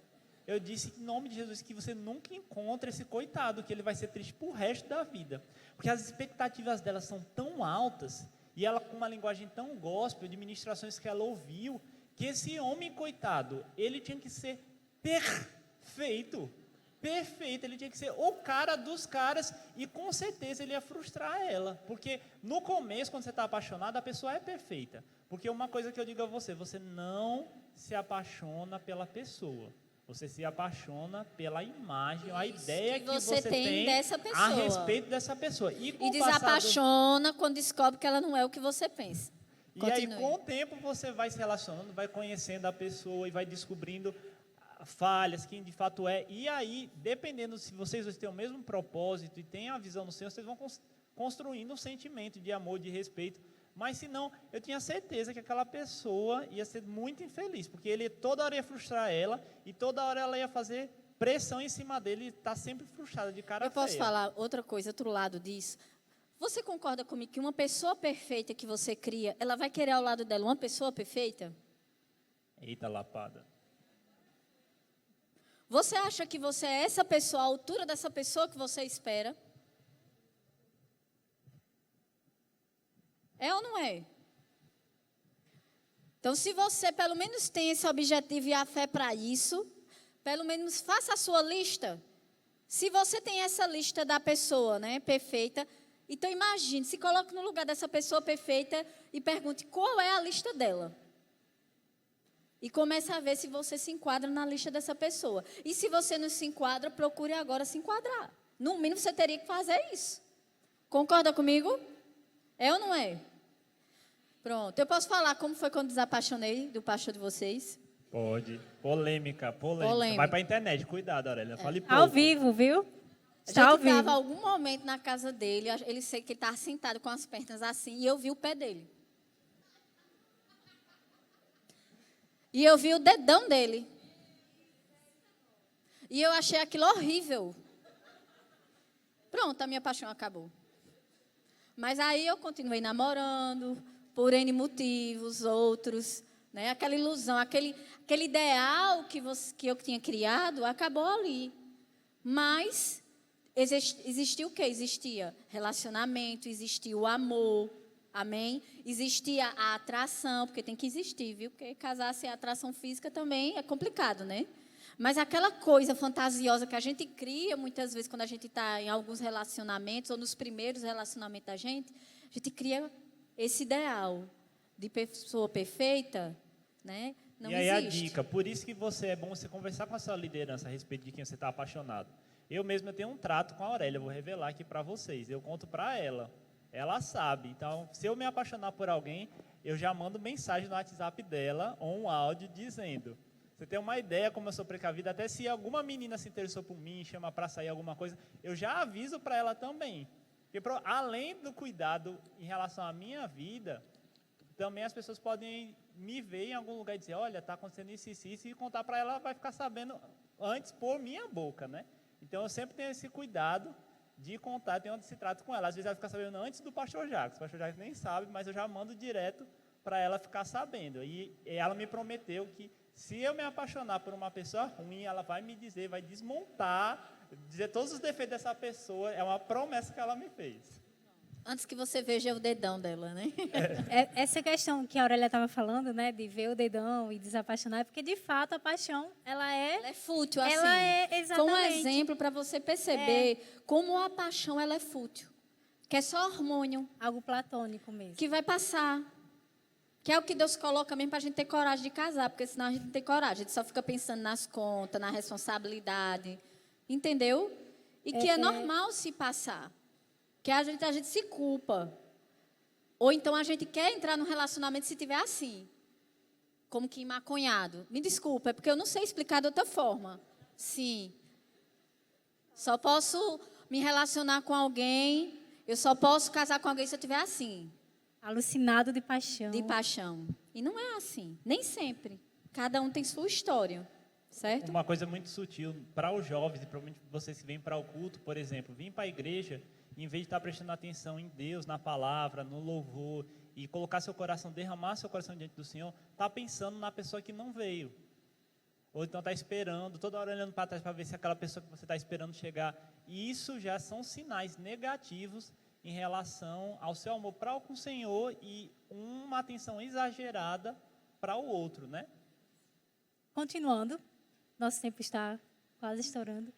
Eu disse, em nome de Jesus, que você nunca encontra esse coitado, que ele vai ser triste pro resto da vida. Porque as expectativas dela são tão altas, e ela com uma linguagem tão gospel, de ministrações que ela ouviu, que esse homem, coitado, ele tinha que ser perfeito. perfeito, ele tinha que ser o cara dos caras e com certeza ele ia frustrar ela. Porque no começo, quando você está apaixonado, a pessoa é perfeita. Porque uma coisa que eu digo a você, você não se apaixona pela pessoa. Você se apaixona pela imagem, a ideia que você tem dessa pessoa. a respeito dessa pessoa. E desapaixona quando descobre que ela não é o que você pensa. E aí, com o tempo, você vai se relacionando, vai conhecendo a pessoa e vai descobrindo falhas, quem de fato é. E aí, dependendo se vocês dois têm o mesmo propósito e têm a visão no Senhor, vocês vão construindo um sentimento de amor, de respeito. Mas, se não, eu tinha certeza que aquela pessoa ia ser muito infeliz, porque ele toda hora ia frustrar ela e toda hora ela ia fazer pressão em cima dele e está sempre frustrada, de cara feia. Eu posso falar outra coisa, outro lado disso? Você concorda comigo que uma pessoa perfeita que você cria, ela vai querer ao lado dela uma pessoa perfeita? Eita, lapada. Você acha que você é essa pessoa, a altura dessa pessoa que você espera? É ou não é? Então, se você pelo menos tem esse objetivo e a fé para isso, pelo menos faça a sua lista. Se você tem essa lista da pessoa, né, perfeita, então imagine, se coloque no lugar dessa pessoa perfeita e pergunte qual é a lista dela. E comece a ver se você se enquadra na lista dessa pessoa. E se você não se enquadra, procure agora se enquadrar. No mínimo, você teria que fazer isso. Concorda comigo? É ou não é? Pronto. Eu posso falar como foi quando desapaixonei do pastor de vocês? Pode. Polêmica. Vai para a internet. Cuidado, Aurélia. Fale pouco. Ao vivo, viu? Está ao vivo. Eu estava algum momento na casa dele. Ele sei que ele estava sentado com as pernas assim. E eu vi o pé dele. E eu vi o dedão dele. E eu achei aquilo horrível. Pronto, a minha paixão acabou. Mas aí eu continuei namorando, por N motivos, outros, né? Aquela ilusão, aquele ideal que eu tinha criado, acabou ali. Mas existia o quê? Existia relacionamento, existia o amor, amém? Existia a atração, porque tem que existir, viu? Porque casar sem atração física também é complicado, né? Mas aquela coisa fantasiosa que a gente cria, muitas vezes, quando a gente está em alguns relacionamentos, ou nos primeiros relacionamentos da gente, a gente cria esse ideal de pessoa perfeita, né? Não existe. E aí a dica, por isso que é bom você conversar com a sua liderança a respeito de quem você está apaixonado. Eu tenho um trato com a Aurélia, vou revelar aqui para vocês, eu conto para ela. Ela sabe. Então, se eu me apaixonar por alguém, eu já mando mensagem no WhatsApp dela ou um áudio dizendo. Você tem uma ideia como eu sou precavido, até se alguma menina se interessou por mim, chama para sair alguma coisa, eu já aviso para ela também. Porque além do cuidado em relação à minha vida, também as pessoas podem me ver em algum lugar e dizer, olha, está acontecendo isso, e contar para ela, ela vai ficar sabendo antes por minha boca, né? Então, eu sempre tenho esse cuidado de contar, tem onde se trata com ela. Às vezes ela fica sabendo antes do pastor Jacques. O pastor Jacques nem sabe, mas eu já mando direto para ela ficar sabendo. E ela me prometeu que se eu me apaixonar por uma pessoa ruim, ela vai me dizer, vai desmontar, dizer todos os defeitos dessa pessoa. É uma promessa que ela me fez. Antes que você veja o dedão dela, né? Essa questão que a Aurélia estava falando, né, de ver o dedão e desapaixonar, é porque, de fato, a paixão, ela é fútil, assim. Ela é, exatamente. Foi um exemplo para você perceber como a paixão, ela é fútil. Que é só hormônio. Algo platônico mesmo. Que vai passar. Que é o que Deus coloca mesmo para a gente ter coragem de casar, porque senão a gente não tem coragem. A gente só fica pensando nas contas, na responsabilidade. Entendeu? E que é normal se passar. Que a gente se culpa. Ou então a gente quer entrar num relacionamento se tiver assim. Como que maconhado. Me desculpa, é porque eu não sei explicar de outra forma. Sim. Só posso me relacionar com alguém, eu só posso casar com alguém se eu tiver assim. Alucinado de paixão. De paixão. E não é assim. Nem sempre. Cada um tem sua história. Certo? Uma coisa muito sutil para os jovens, e provavelmente vocês que vêm para o culto, por exemplo, vir para a igreja, em vez de estar prestando atenção em Deus, na palavra, no louvor, e colocar seu coração, derramar seu coração diante do Senhor, está pensando na pessoa que não veio. Ou então está esperando, toda hora olhando para trás para ver se aquela pessoa que você está esperando chegar. E isso já são sinais negativos em relação ao seu amor para com o Senhor e uma atenção exagerada para o outro, né? Continuando, nosso tempo está quase estourando.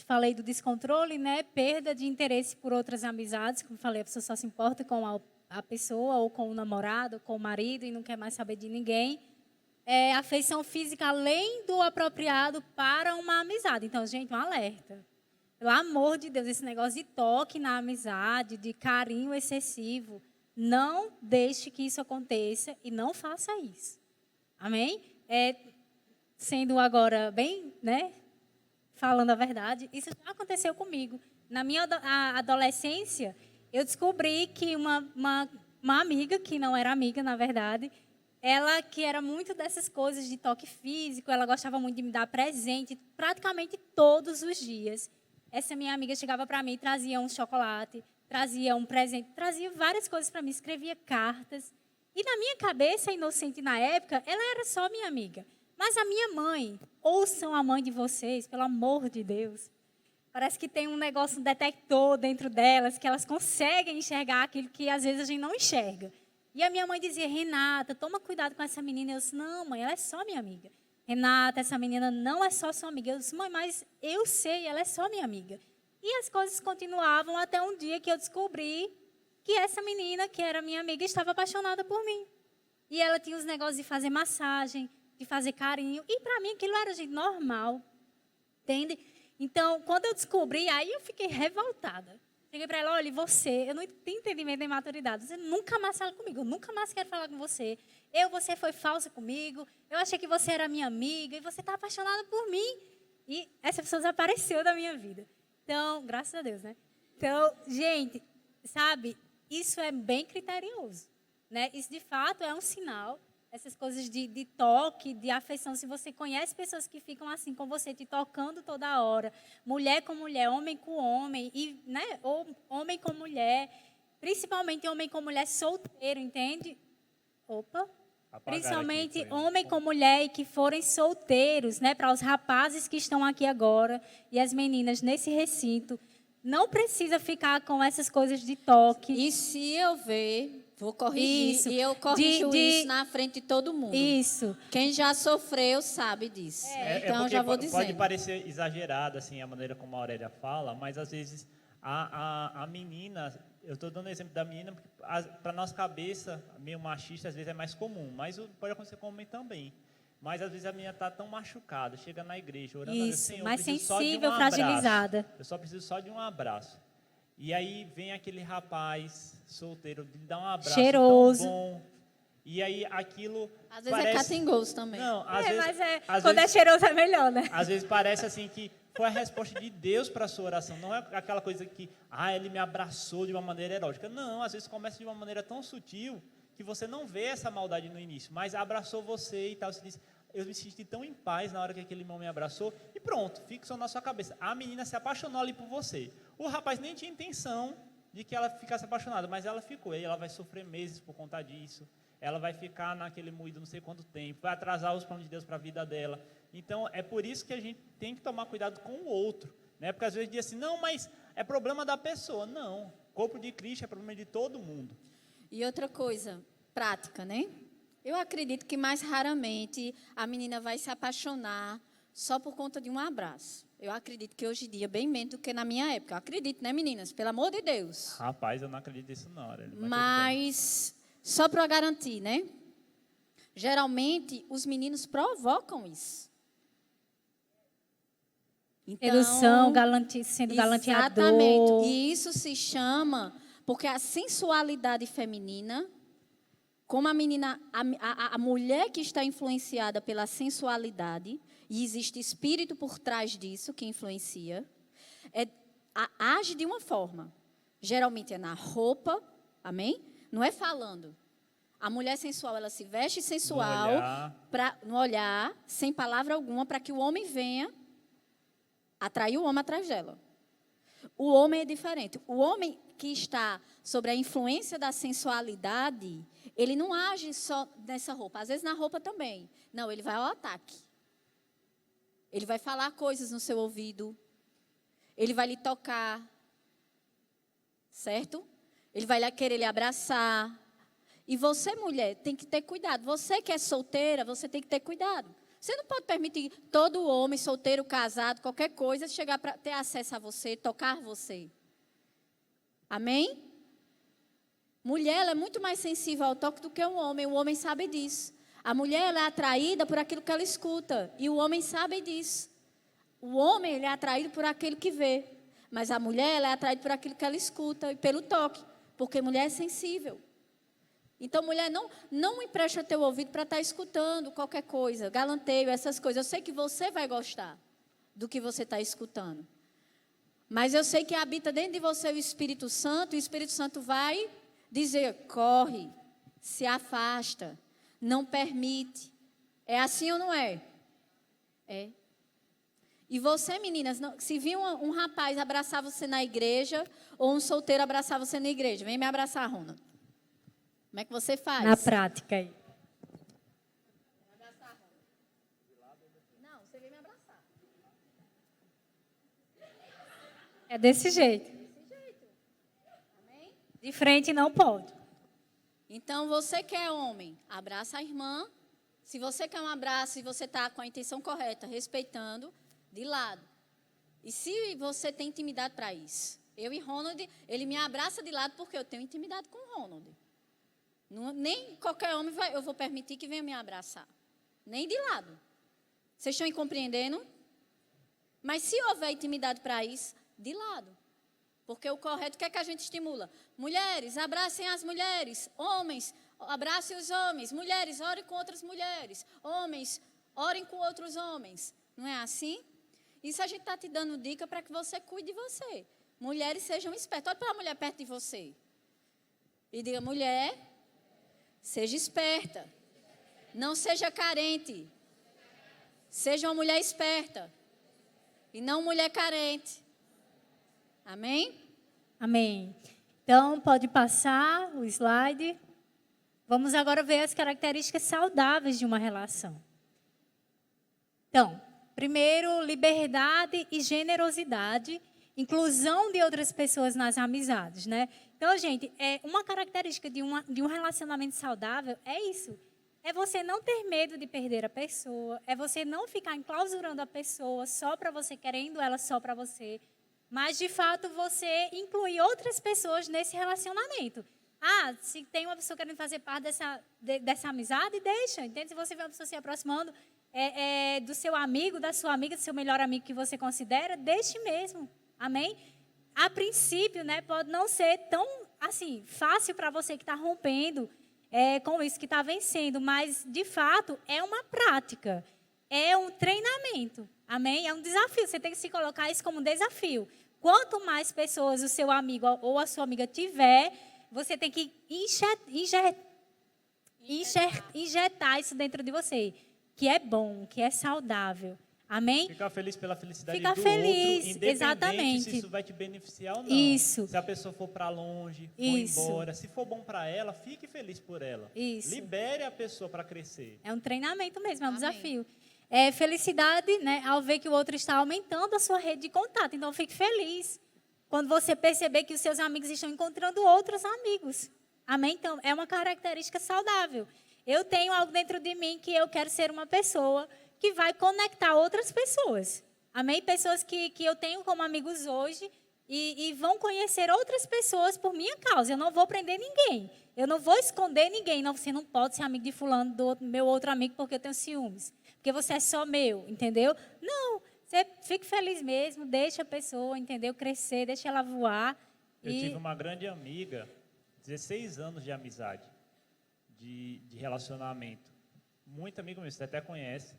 Falei do descontrole, né? Perda de interesse por outras amizades. Como falei, a pessoa só se importa com a pessoa, ou com o namorado, ou com o marido, e não quer mais saber de ninguém. Afeição física além do apropriado para uma amizade. Então, gente, um alerta. Pelo amor de Deus, esse negócio de toque na amizade, de carinho excessivo, não deixe que isso aconteça e não faça isso. Amém? Sendo agora bem, né? Falando a verdade, isso já aconteceu comigo. Na minha adolescência, eu descobri que uma amiga, que não era amiga, na verdade, ela que era muito dessas coisas de toque físico, ela gostava muito de me dar presente, praticamente todos os dias. Essa minha amiga chegava para mim, trazia um chocolate, trazia um presente, trazia várias coisas para mim, escrevia cartas. E na minha cabeça, inocente na época, ela era só minha amiga. Mas a minha mãe, ouçam a mãe de vocês, pelo amor de Deus. Parece que tem um negócio, um detector dentro delas, que elas conseguem enxergar aquilo que às vezes a gente não enxerga. E a minha mãe dizia, Renata, toma cuidado com essa menina. Eu disse, não, mãe, ela é só minha amiga. Renata, essa menina não é só sua amiga. Eu disse, mãe, mas eu sei, ela é só minha amiga. E as coisas continuavam até um dia que eu descobri que essa menina, que era minha amiga, estava apaixonada por mim. E ela tinha os negócios de fazer massagem, de fazer carinho. E para mim aquilo era, gente, normal. Entende? Então, quando eu descobri, aí eu fiquei revoltada. Cheguei para ela, olha, eu não tenho entendimento nem maturidade. Você nunca mais fala comigo, eu nunca mais quero falar com você. Você foi falsa comigo, eu achei que você era minha amiga, e você está apaixonada por mim. E essa pessoa desapareceu da minha vida. Então, graças a Deus, né? Então, gente, sabe, isso é bem criterioso. Né? Isso, de fato, é um sinal. Essas coisas de toque, de afeição. Se você conhece pessoas que ficam assim com você, te tocando toda hora, mulher com mulher, homem com homem, né? Ou homem com mulher, principalmente homem com mulher solteiro, entende? Opa! Principalmente aqui, homem com mulher e que forem solteiros, né? Para os rapazes que estão aqui agora e as meninas nesse recinto, não precisa ficar com essas coisas de toque. E se eu ver... Vou corrigir. Isso. E eu corrijo isso na frente de todo mundo. Isso. Quem já sofreu sabe disso. Então, já vou dizer. Pode parecer exagerado, assim, a maneira como a Aurélia fala, mas, às vezes, a menina... Eu estou dando o exemplo da menina, porque, para a nossa cabeça, meio machista, às vezes é mais comum. Mas pode acontecer com o homem também. Mas, às vezes, a menina está tão machucada, chega na igreja, orando a Deus, Senhor, mais sensível, só de um fragilizada. Abraço. Eu só preciso só de um abraço. E aí vem aquele rapaz solteiro, lhe dá um abraço cheiroso, tão bom. E aí aquilo às vezes é catingoso também. Não, às vezes, mas quando é cheiroso é melhor, né? Às vezes parece assim que foi a resposta de Deus para a sua oração. Não é aquela coisa que, ele me abraçou de uma maneira erótica. Não, às vezes começa de uma maneira tão sutil que você não vê essa maldade no início, mas abraçou você e tal. Você diz, eu me senti tão em paz na hora que aquele homem me abraçou. E pronto, fixou na sua cabeça. A menina se apaixonou ali por você. O rapaz nem tinha intenção de que ela ficasse apaixonada, mas ela ficou. E ela vai sofrer meses por conta disso. Ela vai ficar naquele moído não sei quanto tempo. Vai atrasar os planos de Deus para a vida dela. Então, é por isso que a gente tem que tomar cuidado com o outro. Né? Porque às vezes diz assim, não, mas é problema da pessoa. Não, o corpo de Cristo é problema de todo mundo. E outra coisa, prática, né? Eu acredito que mais raramente a menina vai se apaixonar só por conta de um abraço. Eu acredito que hoje em dia, bem menos do que na minha época. Eu acredito, né, meninas? Pelo amor de Deus. Rapaz, eu não acredito nisso, não. Mas, só para garantir, né? Geralmente, os meninos provocam isso. Então, sedução, sendo galanteador. Exatamente. E isso se chama... Porque a sensualidade feminina... Como a menina, a mulher que está influenciada pela sensualidade, e existe espírito por trás disso que influencia, age de uma forma. Geralmente é na roupa, amém? Não é falando. A mulher sensual, ela se veste sensual no olhar, sem palavra alguma, para que o homem venha atrair o homem atrás dela. O homem é diferente. O homem que está sobre a influência da sensualidade, ele não age só nessa roupa. Às vezes na roupa também. Não, ele vai ao ataque. Ele vai falar coisas no seu ouvido. Ele vai lhe tocar. Certo? Ele vai querer lhe abraçar. E você, mulher, tem que ter cuidado. Você que é solteira, você tem que ter cuidado. Você não pode permitir todo homem, solteiro, casado, qualquer coisa, chegar para ter acesso a você, tocar você. Amém? Mulher, ela é muito mais sensível ao toque do que um homem. O homem sabe disso. A mulher, ela é atraída por aquilo que ela escuta. E o homem sabe disso. O homem, ele é atraído por aquilo que vê. Mas a mulher, ela é atraída por aquilo que ela escuta e pelo toque. Porque mulher é sensível. Então, mulher, não empresta teu ouvido para estar escutando qualquer coisa, galanteio, essas coisas. Eu sei que você vai gostar do que você está escutando. Mas eu sei que habita dentro de você o Espírito Santo, e o Espírito Santo vai dizer, corre, se afasta, não permite. É assim ou não é? É. E você, meninas, se vir um rapaz abraçar você na igreja, ou um solteiro abraçar você na igreja, vem me abraçar, Ronald. Como é que você faz? Na prática aí. Não, você vem me abraçar. É desse jeito. Amém? De frente não pode. Então, você que é homem, abraça a irmã. Se você quer um abraço e você está com a intenção correta, respeitando, de lado. E se você tem intimidade para isso? Eu e Ronald, ele me abraça de lado porque eu tenho intimidade com o Ronald. Nem qualquer homem eu vou permitir que venha me abraçar. Nem de lado. Vocês estão compreendendo? Mas se houver intimidade para isso, de lado. Porque o correto, o que é que a gente estimula? Mulheres, abracem as mulheres. Homens, abracem os homens. Mulheres, orem com outras mulheres. Homens, orem com outros homens. Não é assim? Isso a gente está te dando dica para que você cuide de você. Mulheres, sejam espertas. Olha para a mulher perto de você. E diga, mulher, seja esperta. Não seja carente. Seja uma mulher esperta. E não mulher carente. Amém? Amém. Então, pode passar o slide. Vamos agora ver as características saudáveis de uma relação. Então, primeiro, liberdade e generosidade, inclusão de outras pessoas nas amizades, né? Então, gente, uma característica de um relacionamento saudável é isso. É você não ter medo de perder a pessoa, é você não ficar enclausurando a pessoa só para você, querendo ela só para você, mas, de fato, você incluir outras pessoas nesse relacionamento. Ah, se tem uma pessoa querendo fazer parte dessa amizade, deixa. Entende? Se você vê uma pessoa se aproximando do seu amigo, da sua amiga, do seu melhor amigo que você considera, deixe mesmo. Amém? A princípio, né, pode não ser tão assim, fácil para você que está rompendo com isso, que está vencendo, mas, de fato, é uma prática. É um treinamento. Amém? É um desafio. Você tem que se colocar isso como um desafio. Quanto mais pessoas o seu amigo ou a sua amiga tiver, você tem que injetar isso dentro de você, que é bom, que é saudável. Amém? Ficar feliz pela felicidade Ficar do feliz, outro, independente exatamente. se isso vai te beneficiar ou não. Isso. Se a pessoa for para longe, for Isso. embora, se for bom para ela, fique feliz por ela. Isso. Libere a pessoa para crescer. É um treinamento mesmo, é um Amém. desafio. Felicidade, né, ao ver que o outro está aumentando a sua rede de contato. Então, fique feliz quando você perceber que os seus amigos estão encontrando outros amigos. Amém? Então, é uma característica saudável. Eu tenho algo dentro de mim que eu quero ser uma pessoa que vai conectar outras pessoas. Amém? Pessoas que eu tenho como amigos hoje e vão conhecer outras pessoas por minha causa. Eu não vou prender ninguém. Eu não vou esconder ninguém. Não, você não pode ser amigo de fulano, do meu outro amigo, porque eu tenho ciúmes. Porque você é só meu, entendeu? Não, você fique feliz mesmo, deixa a pessoa, entendeu? Crescer, deixa ela voar. Eu tive uma grande amiga, 16 anos de amizade, de relacionamento. Muito amigo mesmo, você até conhece.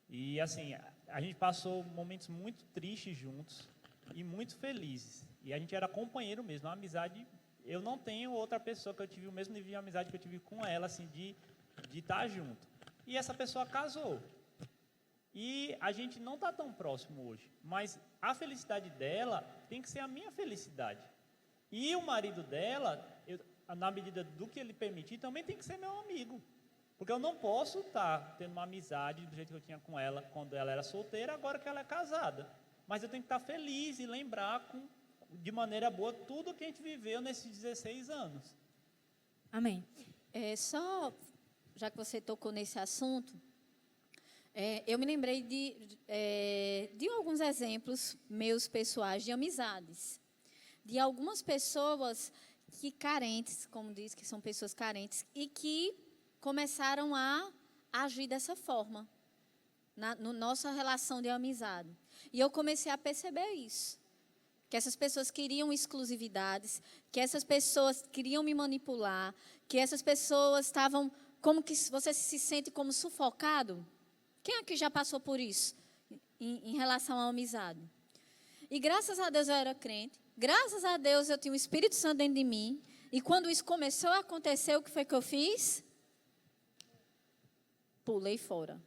E, assim, a gente passou momentos muito tristes juntos e muito felizes. E a gente era companheiro mesmo, uma amizade. Eu não tenho outra pessoa que eu tive o mesmo nível de amizade que eu tive com ela, assim, de estar junto. E essa pessoa casou. E a gente não está tão próximo hoje. Mas a felicidade dela tem que ser a minha felicidade. E o marido dela, na medida do que ele permitir, também tem que ser meu amigo. Porque eu não posso estar tendo uma amizade do jeito que eu tinha com ela quando ela era solteira, agora que ela é casada. Mas eu tenho que estar feliz e lembrar de maneira boa tudo que a gente viveu nesses 16 anos. Amém. Já que você tocou nesse assunto, Eu me lembrei de alguns exemplos meus pessoais de amizades. De algumas pessoas que carentes, como diz, que são pessoas carentes, e que começaram a agir dessa forma, na nossa relação de amizade. E eu comecei a perceber isso. Que essas pessoas queriam exclusividades, que essas pessoas queriam me manipular, que essas pessoas estavam como que você se sente como sufocado. Quem aqui já passou por isso em relação à amizade? E graças a Deus eu era crente, graças a Deus eu tinha o Espírito Santo dentro de mim, e quando isso começou a acontecer, o que foi que eu fiz? Pulei fora.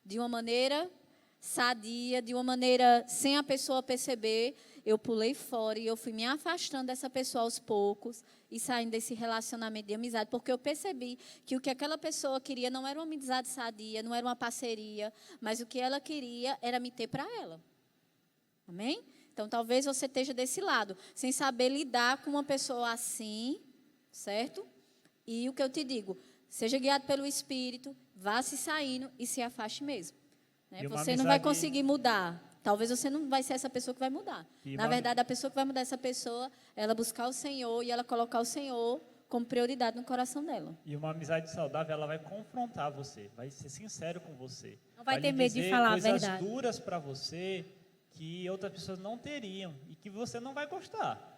De uma maneira sadia, de uma maneira sem a pessoa perceber, eu pulei fora e eu fui me afastando dessa pessoa aos poucos e saindo desse relacionamento de amizade, porque eu percebi que o que aquela pessoa queria não era uma amizade sadia, não era uma parceria, mas o que ela queria era me ter para ela. Amém? Então, talvez você esteja desse lado, sem saber lidar com uma pessoa assim, certo? E o que eu te digo, seja guiado pelo Espírito, vá se saindo e se afaste mesmo. Né? Você não vai conseguir mudar. Talvez você não vai ser essa pessoa que vai mudar. Na verdade, a pessoa que vai mudar essa pessoa, ela buscar o Senhor e ela colocar o Senhor como prioridade no coração dela. E uma amizade saudável, ela vai confrontar você, vai ser sincero com você. Não vai ter medo de falar a verdade. Coisas duras para você que outras pessoas não teriam e que você não vai gostar.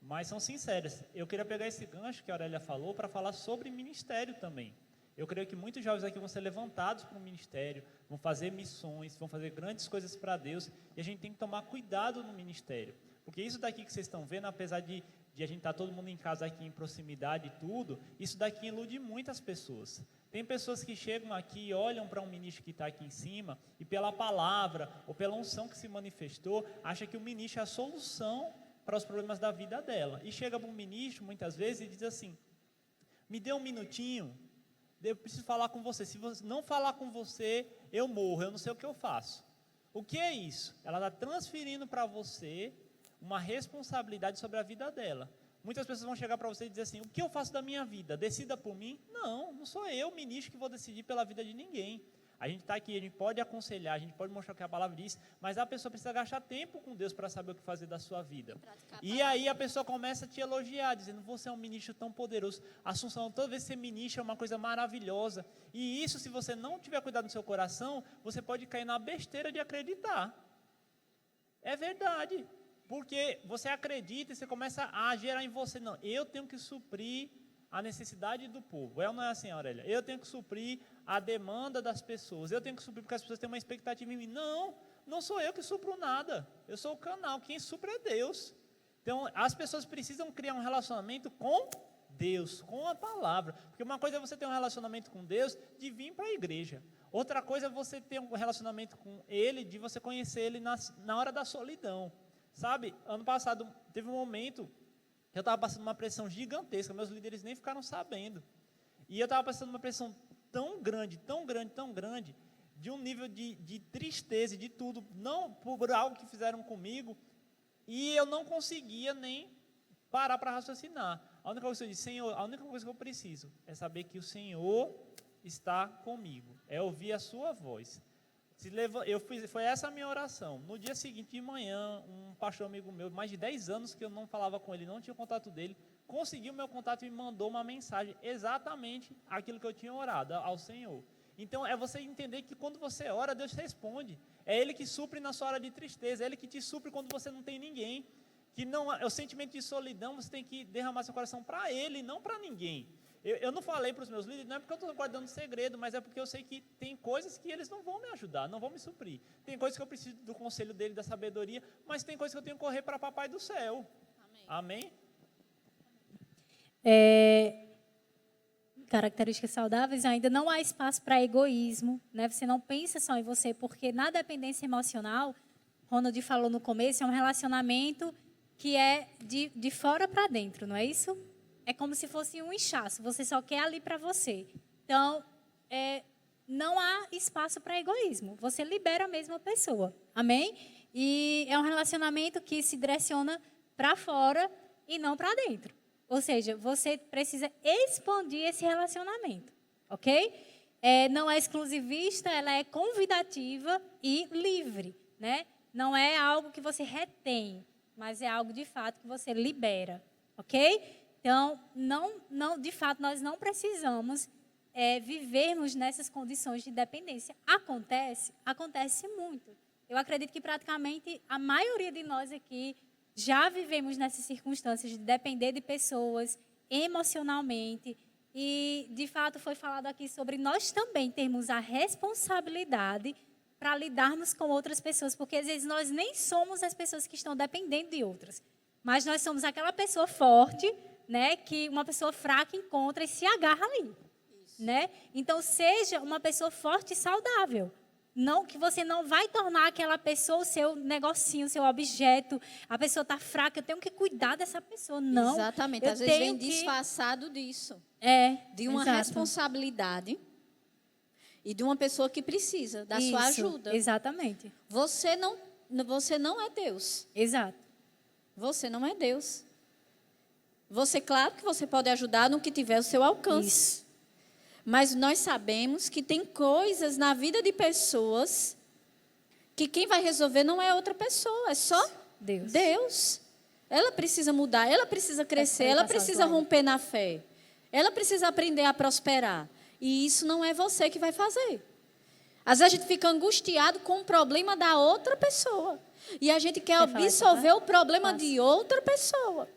Mas são sinceras. Eu queria pegar esse gancho que a Aurélia falou para falar sobre ministério também. Eu creio que muitos jovens aqui vão ser levantados para o ministério, vão fazer missões, vão fazer grandes coisas para Deus, e a gente tem que tomar cuidado no ministério. Porque isso daqui que vocês estão vendo, apesar de a gente estar todo mundo em casa aqui em proximidade e tudo, isso daqui ilude muitas pessoas. Tem pessoas que chegam aqui e olham para um ministro que está aqui em cima, e pela palavra, ou pela unção que se manifestou, acha que o ministro é a solução para os problemas da vida dela. E chega para um ministro, muitas vezes, e diz assim, me dê um minutinho, eu preciso falar com você. Se você não falar com você, eu morro, eu não sei o que eu faço. O que é isso? Ela está transferindo para você uma responsabilidade sobre a vida dela. Muitas pessoas vão chegar para você e dizer assim, o que eu faço da minha vida? Decida por mim? Não, não sou eu, ministro, que vou decidir pela vida de ninguém. A gente está aqui, a gente pode aconselhar, a gente pode mostrar o que a palavra diz, mas a pessoa precisa gastar tempo com Deus para saber o que fazer da sua vida. E aí a pessoa começa a te elogiar, dizendo, você é um ministro tão poderoso. Assunção, toda vez que ser ministro é uma coisa maravilhosa. E isso, se você não tiver cuidado no seu coração, você pode cair na besteira de acreditar. É verdade. Porque você acredita e você começa a gerar em você, não, eu tenho que suprir a necessidade do povo. Não é assim, Aurélia? Eu tenho que suprir a demanda das pessoas. Eu tenho que suprir porque as pessoas têm uma expectativa em mim. Não, não sou eu que supro nada. Eu sou o canal. Quem supre é Deus. Então, as pessoas precisam criar um relacionamento com Deus, com a palavra. Porque uma coisa é você ter um relacionamento com Deus de vir para a igreja. Outra coisa é você ter um relacionamento com Ele, de você conhecer Ele na hora da solidão. Sabe, ano passado teve um momento que eu estava passando uma pressão gigantesca, meus líderes nem ficaram sabendo. E eu estava passando uma pressão tão grande, tão grande, tão grande, de um nível de tristeza e de tudo, não por algo que fizeram comigo, e eu não conseguia nem parar para raciocinar. A única coisa que eu disse, Senhor, a única coisa que eu preciso é saber que o Senhor está comigo, é ouvir a sua voz. Foi essa a minha oração. No dia seguinte de manhã, um pastor amigo meu, mais de 10 anos que eu não falava com ele, não tinha contato dele, conseguiu meu contato e me mandou uma mensagem, exatamente aquilo que eu tinha orado ao Senhor. Então, é você entender que quando você ora, Deus responde. É Ele que supre na sua hora de tristeza, é Ele que te supre quando você não tem ninguém. Que não, é o sentimento de solidão, você tem que derramar seu coração para Ele, não para ninguém. Eu não falei para os meus líderes, não é porque eu estou guardando segredo, mas é porque eu sei que tem coisas que eles não vão me ajudar, não vão me suprir. Tem coisas que eu preciso do conselho dele, da sabedoria, mas tem coisas que eu tenho que correr para Papai do Céu. Amém? Características saudáveis, ainda não há espaço para egoísmo, né? Você não pensa só em você, porque na dependência emocional, Ronald falou no começo, é um relacionamento que é de fora para dentro, não é isso? É como se fosse um inchaço, você só quer ali para você. Então, não há espaço para egoísmo, você libera a mesma pessoa, amém? E é um relacionamento que se direciona para fora e não para dentro. Ou seja, você precisa expandir esse relacionamento, ok? não é exclusivista, ela é convidativa e livre, né? Não é algo que você retém, mas é algo, de fato, que você libera, ok? Então, de fato, nós não precisamos vivermos nessas condições de dependência. Acontece muito. Eu acredito que praticamente a maioria de nós aqui já vivemos nessas circunstâncias de depender de pessoas emocionalmente. E, de fato, foi falado aqui sobre nós também termos a responsabilidade para lidarmos com outras pessoas, porque às vezes nós nem somos as pessoas que estão dependendo de outras, mas nós somos aquela pessoa forte, né, que uma pessoa fraca encontra e se agarra ali, né? Então, seja uma pessoa forte e saudável. Não, que você não vai tornar aquela pessoa o seu negocinho, o seu objeto. A pessoa está fraca, eu tenho que cuidar dessa pessoa. Não. Exatamente. Às vezes vem disfarçado disso. De uma responsabilidade e de uma pessoa que precisa da sua ajuda. Exatamente. Você não é Deus. Exato. Você não é Deus. Você, claro que você pode ajudar no que tiver o seu alcance. Isso. Mas nós sabemos que tem coisas na vida de pessoas que quem vai resolver não é outra pessoa, é só Deus. Ela precisa mudar, ela precisa crescer, ela precisa romper na fé. Ela precisa aprender a prosperar. E isso não é você que vai fazer. Às vezes a gente fica angustiado com o problema da outra pessoa. E a gente quer absorver o problema de outra pessoa.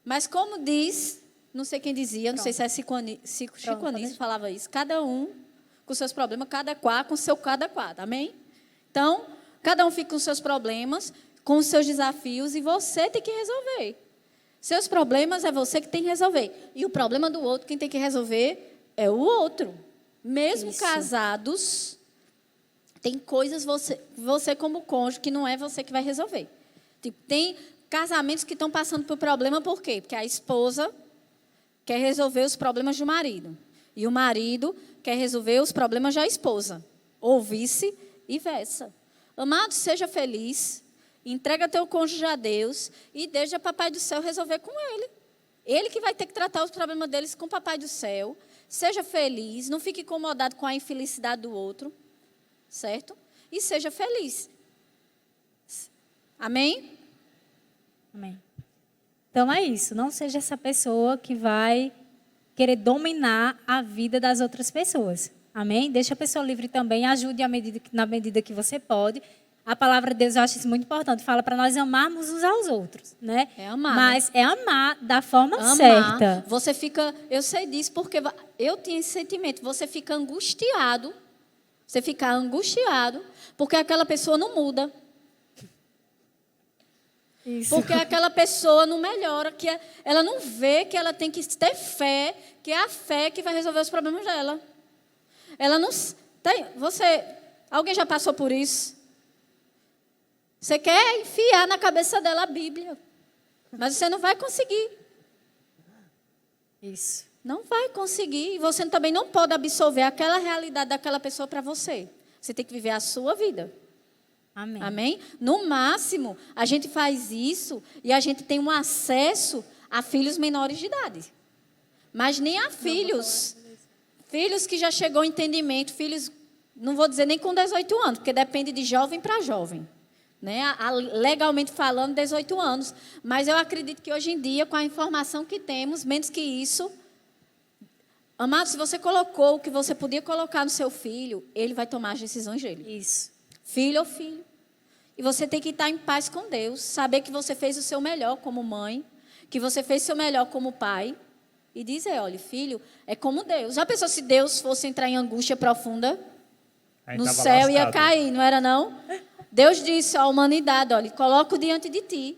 Mas como diz... Não sei quem dizia, não sei se é Chico Anísio falava isso. Cada um com seus problemas, cada qual com seu cada qual, amém? Então, cada um fica com seus problemas, com os seus desafios, e você tem que resolver. Seus problemas é você que tem que resolver. E o problema do outro, quem tem que resolver é o outro. Mesmo casados, tem coisas você como cônjuge que não é você que vai resolver. Tipo, tem casamentos que estão passando por problema, por quê? Porque a esposa quer resolver os problemas do marido. E o marido quer resolver os problemas da esposa. Ou vice-versa. Amado, seja feliz. Entrega teu cônjuge a Deus. E deixa o Papai do Céu resolver com ele. Ele que vai ter que tratar os problemas deles com o Papai do Céu. Seja feliz. Não fique incomodado com a infelicidade do outro. Certo? E seja feliz. Amém? Amém. Então, é isso. Não seja essa pessoa que vai querer dominar a vida das outras pessoas. Amém? Deixa a pessoa livre também. Ajude na medida que você pode. A palavra de Deus, eu acho isso muito importante. Fala para nós amarmos uns aos outros. Né? É amar. Mas é amar da forma certa. Você fica... Eu sei disso porque eu tinha esse sentimento. Você fica angustiado. Você fica angustiado porque aquela pessoa não muda. Isso. Porque aquela pessoa não melhora, que ela não vê que ela tem que ter fé, que é a fé que vai resolver os problemas dela. Ela não tem. Alguém já passou por isso? Você quer enfiar na cabeça dela a Bíblia, mas você não vai conseguir. Isso. Não vai conseguir. E você também não pode absorver aquela realidade daquela pessoa para você. Você tem que viver a sua vida. Amém. Amém? No máximo, a gente faz isso e a gente tem um acesso a filhos menores de idade. Mas nem a filhos que já chegou ao entendimento, filhos, não vou dizer nem com 18 anos, porque depende de jovem para jovem. Né? Legalmente falando, 18 anos. Mas eu acredito que hoje em dia, com a informação que temos, menos que isso, amado, se você colocou o que você podia colocar no seu filho, ele vai tomar as decisões dele. Isso. Filho ou filho. E você tem que estar em paz com Deus. Saber que você fez o seu melhor como mãe. Que você fez o seu melhor como pai. E dizer, olha, filho, é como Deus. Já pensou se Deus fosse entrar em angústia profunda? No céu ia cair, não era não? Deus disse à humanidade, olha, coloco diante de ti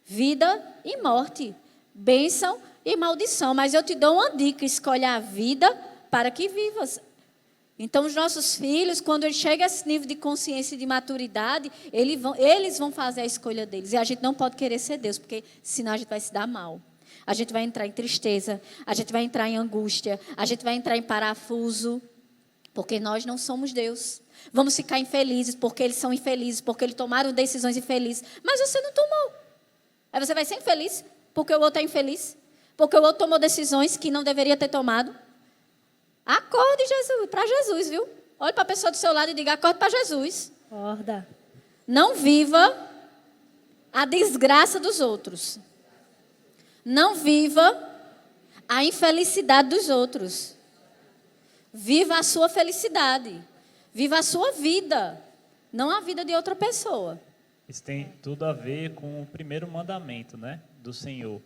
vida e morte. Bênção e maldição. Mas eu te dou uma dica, escolhe a vida para que vivas. Então, os nossos filhos, quando eles chegam a esse nível de consciência e de maturidade, eles vão fazer a escolha deles. E a gente não pode querer ser Deus, porque senão a gente vai se dar mal. A gente vai entrar em tristeza, a gente vai entrar em angústia, a gente vai entrar em parafuso, porque nós não somos Deus. Vamos ficar infelizes porque eles são infelizes, porque eles tomaram decisões infelizes. Mas você não tomou. Aí você vai ser infeliz porque o outro é infeliz, porque o outro tomou decisões que não deveria ter tomado. Acorde, Jesus, para Jesus, viu? Olhe para a pessoa do seu lado e diga, acorde para Jesus. Acorda. Não viva a desgraça dos outros. Não viva a infelicidade dos outros. Viva a sua felicidade. Viva a sua vida, não a vida de outra pessoa. Isso tem tudo a ver com o primeiro mandamento, né, do Senhor,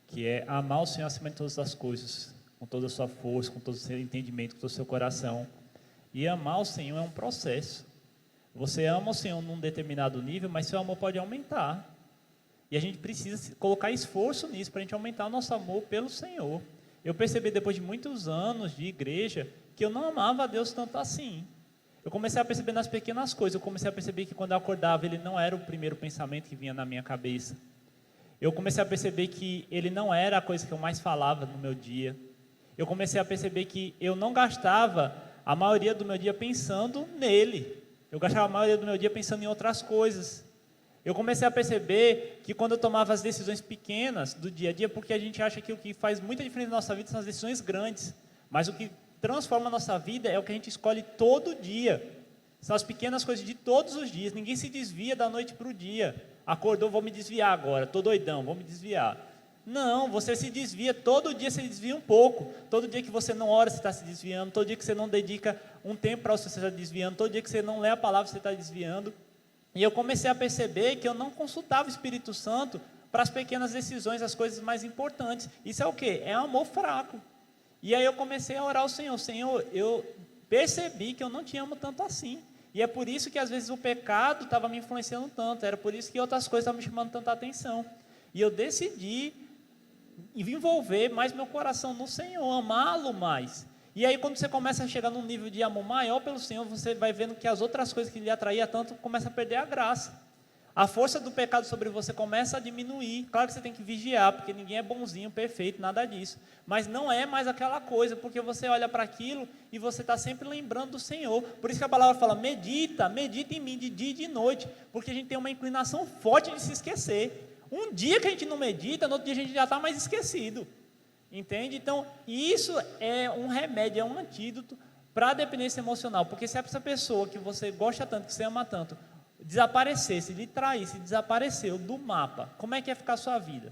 que é amar o Senhor acima de todas as coisas, com toda a sua força, com todo o seu entendimento, com todo o seu coração. E amar o Senhor é um processo. Você ama o Senhor num determinado nível, mas seu amor pode aumentar. E a gente precisa colocar esforço nisso para a gente aumentar o nosso amor pelo Senhor. Eu percebi depois de muitos anos de igreja que eu não amava a Deus tanto assim. Eu comecei a perceber nas pequenas coisas. Eu comecei a perceber que quando eu acordava, Ele não era o primeiro pensamento que vinha na minha cabeça. Eu comecei a perceber que Ele não era a coisa que eu mais falava no meu dia. Eu comecei a perceber que eu não gastava a maioria do meu dia pensando nele. Eu gastava a maioria do meu dia pensando em outras coisas. Eu comecei a perceber que quando eu tomava as decisões pequenas do dia a dia, porque a gente acha que o que faz muita diferença na nossa vida são as decisões grandes, mas o que transforma a nossa vida é o que a gente escolhe todo dia. São as pequenas coisas de todos os dias. Ninguém se desvia da noite para o dia. Acordou, vou me desviar agora, estou doidão, vou me desviar. Não, você se desvia, todo dia você desvia um pouco. Todo dia que você não ora, você está se desviando. Todo dia que você não dedica um tempo para você está desviando. Todo dia que você não lê a palavra, você está desviando. E eu comecei a perceber que eu não consultava o Espírito Santo para as pequenas decisões, as coisas mais importantes. Isso é o quê? É amor fraco. E aí eu comecei a orar ao Senhor. Senhor, eu percebi que eu não te amo tanto assim. E é por isso que às vezes o pecado estava me influenciando tanto. Era por isso que outras coisas estavam me chamando tanta atenção. E eu decidi envolver mais meu coração no Senhor, amá-lo mais. E aí quando você começa a chegar num nível de amor maior pelo Senhor, você vai vendo que as outras coisas que lhe atraía tanto começam a perder a graça. A força do pecado sobre você começa a diminuir. Claro que você tem que vigiar, porque ninguém é bonzinho, perfeito, nada disso. Mas não é mais aquela coisa, porque você olha para aquilo e você está sempre lembrando do Senhor. Por isso que a palavra fala, medita em mim de dia e de noite, porque a gente tem uma inclinação forte de se esquecer. Um dia que a gente não medita, no outro dia a gente já está mais esquecido. Entende? Então, isso é um remédio, é um antídoto para a dependência emocional. Porque se essa pessoa que você gosta tanto, que você ama tanto, desaparecesse, lhe traísse, desapareceu do mapa, como é que ia ficar a sua vida?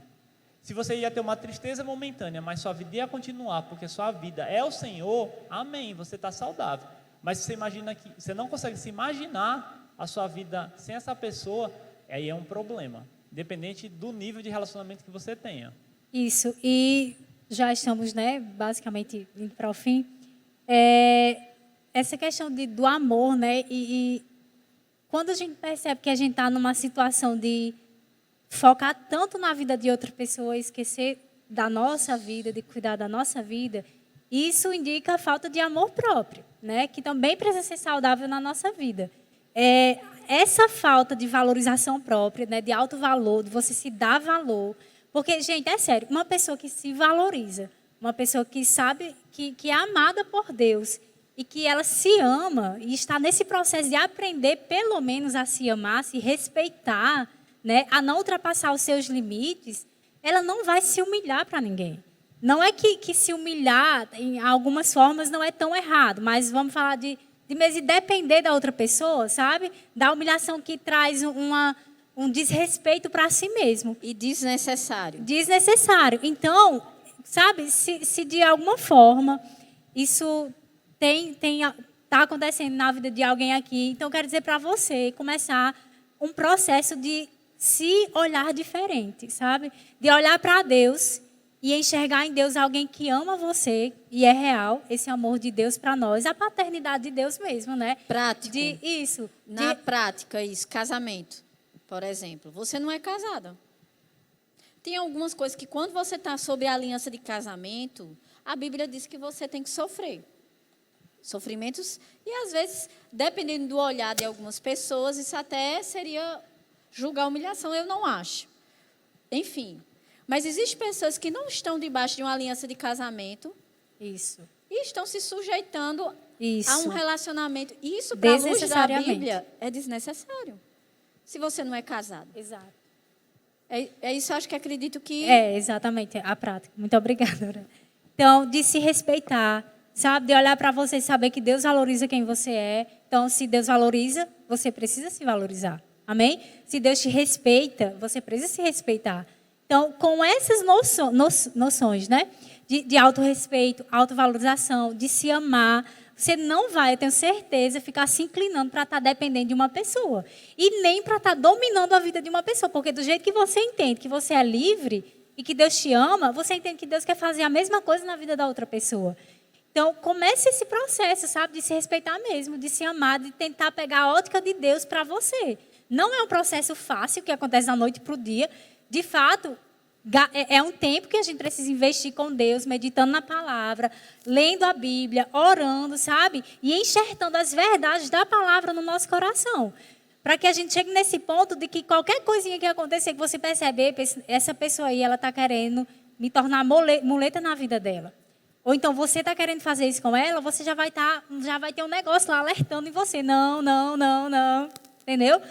Se você ia ter uma tristeza momentânea, mas sua vida ia continuar, porque sua vida é o Senhor, amém, você está saudável. Mas se você imagina que você não consegue se imaginar a sua vida sem essa pessoa, aí é um problema, independente do nível de relacionamento que você tenha. Isso, e já estamos, né, basicamente indo para o fim. Essa questão do amor, né, e quando a gente percebe que a gente está numa situação de focar tanto na vida de outra pessoa, esquecer da nossa vida, de cuidar da nossa vida, isso indica a falta de amor próprio, né? Que também precisa ser saudável na nossa vida. Essa falta de valorização própria, né? De alto valor, de você se dar valor. Porque, gente, é sério, uma pessoa que se valoriza, uma pessoa que sabe que é amada por Deus, e que ela se ama e está nesse processo de aprender, pelo menos, a se amar, a se respeitar, né, a não ultrapassar os seus limites, ela não vai se humilhar para ninguém. Não é que se humilhar, em algumas formas, não é tão errado, mas vamos falar de mesmo depender da outra pessoa, sabe? Da humilhação que traz um desrespeito para si mesmo. E desnecessário. Desnecessário. Então, sabe, se de alguma forma isso está acontecendo na vida de alguém aqui, então quero dizer para você começar um processo de se olhar diferente, sabe? De olhar para Deus e enxergar em Deus alguém que ama você e é real esse amor de Deus para nós, a paternidade de Deus mesmo, né? Prático. Na prática, isso, casamento, por exemplo. Você não é casada. Tem algumas coisas que quando você está sob a aliança de casamento, a Bíblia diz que você tem que sofrer. Sofrimentos, e às vezes, dependendo do olhar de algumas pessoas, isso até seria julgar humilhação, eu não acho. Enfim, mas existem pessoas que não estão debaixo de uma aliança de casamento. Isso. E estão se sujeitando a um relacionamento. Isso, para a luz da Bíblia, é desnecessário. Se você não é casado. Exato. É isso, eu acho que acredito que... exatamente, a prática. Muito obrigada. Então, de se respeitar, sabe? De olhar para você e saber que Deus valoriza quem você é. Então, se Deus valoriza, você precisa se valorizar. Amém? Se Deus te respeita, você precisa se respeitar. Então, com essas noções, né? De autorrespeito, autovalorização, de se amar, você não vai, eu tenho certeza, ficar se inclinando para estar dependendo de uma pessoa. E nem para estar dominando a vida de uma pessoa. Porque do jeito que você entende que você é livre e que Deus te ama, você entende que Deus quer fazer a mesma coisa na vida da outra pessoa. Então, comece esse processo, sabe? De se respeitar mesmo, de se amar, de tentar pegar a ótica de Deus para você. Não é um processo fácil que acontece da noite para o dia. De fato, é um tempo que a gente precisa investir com Deus, meditando na palavra, lendo a Bíblia, orando, sabe? E enxertando as verdades da palavra no nosso coração. Para que a gente chegue nesse ponto de que qualquer coisinha que acontecer, que você percebe, essa pessoa aí, ela está querendo me tornar muleta na vida dela. Ou então você está querendo fazer isso com ela, você já vai ter um negócio lá alertando em você. Não. Entendeu?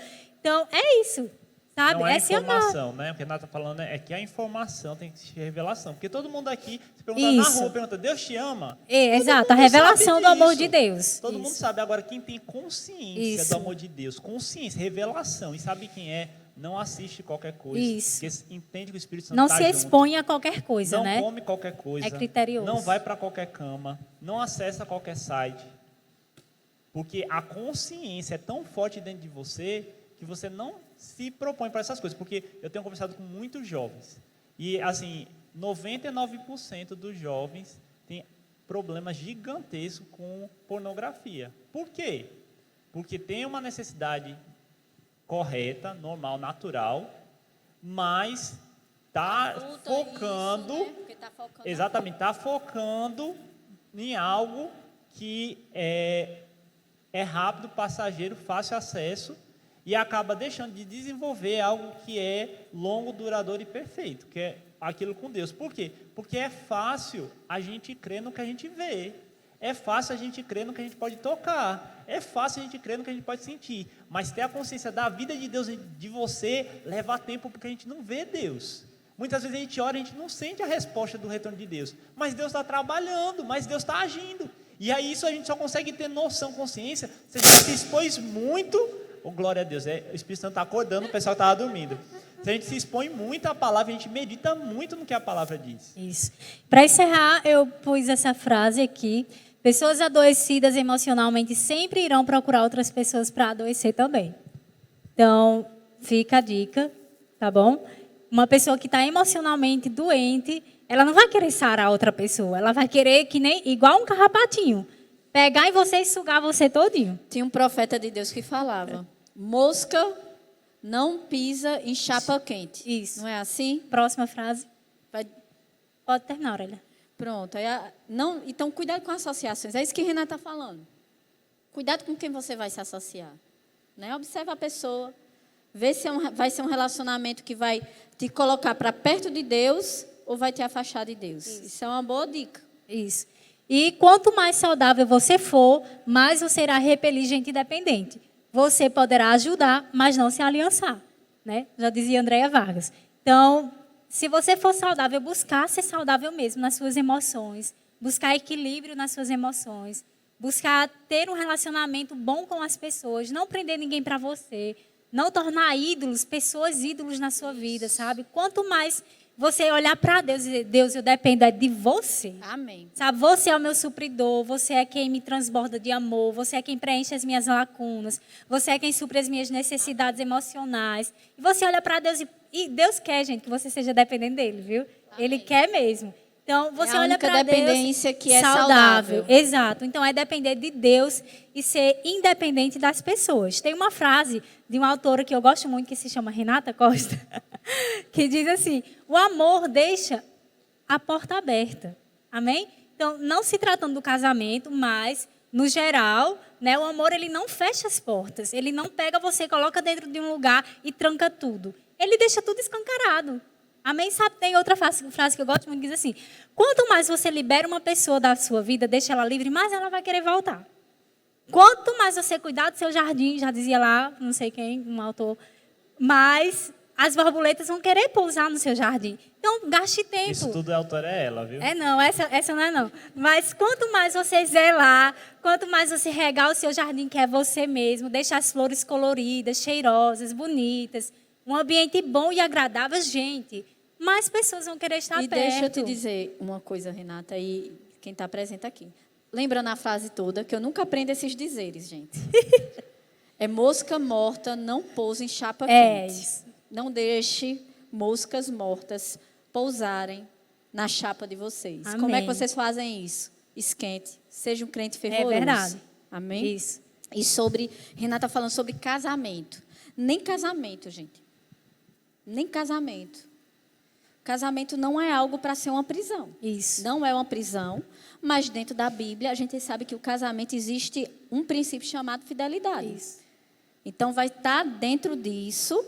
Então, é isso. Sabe? Não é se amar. informação, né? O que a Renata está falando é que a informação tem que ser revelação. Porque todo mundo aqui, se perguntar na rua, pergunta, Deus te ama? Exato, a revelação do amor de Deus. Todo mundo sabe. Agora, quem tem consciência do amor de Deus, consciência, revelação, e sabe quem é, não assiste qualquer coisa. Isso. Porque entende que o Espírito Santo não tá se expõe junto. a qualquer coisa, não né? Não come qualquer coisa. É criterioso. Não vai para qualquer cama. Não acessa qualquer site. Porque a consciência é tão forte dentro de você que você não se propõe para essas coisas. Porque eu tenho conversado com muitos jovens. E, assim, 99% dos jovens têm problemas gigantescos com pornografia. Por quê? Porque tem uma necessidade correta, normal, natural, mas está focando, isso, né? Porque tá focando, exatamente, está focando em algo que é rápido, passageiro, fácil acesso, e acaba deixando de desenvolver algo que é longo, duradouro e perfeito, que é aquilo com Deus. Por quê? Porque é fácil a gente crer no que a gente vê. É fácil a gente crer no que a gente pode tocar. É fácil a gente crer no que a gente pode sentir. Mas ter a consciência da vida de Deus, de você, leva tempo porque a gente não vê Deus. Muitas vezes a gente ora e a gente não sente a resposta do retorno de Deus. Mas Deus está trabalhando, mas Deus está agindo. E aí isso a gente só consegue ter noção, consciência, se a gente se expôs muito. Oh, glória a Deus, o Espírito Santo está acordando, o pessoal estava dormindo. Se a gente se expõe muito à palavra, a gente medita muito no que a palavra diz. Isso. Para encerrar, eu pus essa frase aqui. Pessoas adoecidas emocionalmente sempre irão procurar outras pessoas para adoecer também. Então, fica a dica, tá bom? Uma pessoa que está emocionalmente doente, ela não vai querer sarar outra pessoa. Ela vai querer, que nem igual um carrapatinho, pegar em você e sugar você todinho. Tinha um profeta de Deus que falava, mosca não pisa em chapa quente. Isso. Não é assim? Próxima frase. Vai... Pode terminar, Aurélia. Pronto. Então, cuidado com associações. É isso que a Renata está falando. Cuidado com quem você vai se associar. Né? Observa a pessoa. Vê se vai ser um relacionamento que vai te colocar para perto de Deus ou vai te afastar de Deus. Isso é uma boa dica. Isso. E quanto mais saudável você for, mais você irá repelir gente independente. Você poderá ajudar, mas não se aliançar. Né? Já dizia Andréia Vargas. Então, se você for saudável, buscar ser saudável mesmo nas suas emoções, buscar equilíbrio nas suas emoções, buscar ter um relacionamento bom com as pessoas, não prender ninguém para você, não tornar pessoas ídolos na sua vida, sabe? Quanto mais você olhar para Deus e dizer, Deus, eu dependo de você. Amém. Sabe, você é o meu supridor, você é quem me transborda de amor, você é quem preenche as minhas lacunas, você é quem supre as minhas necessidades emocionais. E você olha para Deus e Deus quer, gente, que você seja dependente dele, viu? Amém. Ele quer mesmo. Então, você olha para Deus, dependência que é saudável. Exato. Então, é depender de Deus e ser independente das pessoas. Tem uma frase de uma autora que eu gosto muito, que se chama Renata Costa, que diz assim, o amor deixa a porta aberta. Amém? Então, não se tratando do casamento, mas, no geral, né, o amor ele não fecha as portas. Ele não pega você, coloca dentro de um lugar e tranca tudo. Ele deixa tudo escancarado. Amém? Sabe, tem outra frase que eu gosto muito, que diz assim, quanto mais você libera uma pessoa da sua vida, deixa ela livre, mais ela vai querer voltar. Quanto mais você cuidar do seu jardim, já dizia lá, não sei quem, um autor, mais as borboletas vão querer pousar no seu jardim. Então, gaste tempo. Isso tudo a autora é ela, viu? Não, essa não é não. Mas quanto mais você zelar, quanto mais você regar o seu jardim, que é você mesmo, deixar as flores coloridas, cheirosas, bonitas, um ambiente bom e agradável, gente, mais pessoas vão querer estar E perto. deixa eu te dizer uma coisa, Renata, e quem está presente aqui. Lembrando a frase toda, que eu nunca aprendo esses dizeres, gente. É mosca morta, não pousa em chapa quente. Isso. Não deixe moscas mortas pousarem na chapa de vocês. Amém. Como é que vocês fazem isso? Esquente. Seja um crente fervoroso. É verdade. Amém? Isso. E sobre, Renata falando sobre casamento. Nem casamento, gente. Nem casamento. Casamento não é algo para ser uma prisão. Isso. Não é uma prisão, mas dentro da Bíblia a gente sabe que o casamento existe um princípio chamado fidelidade. Isso. Então vai estar dentro disso,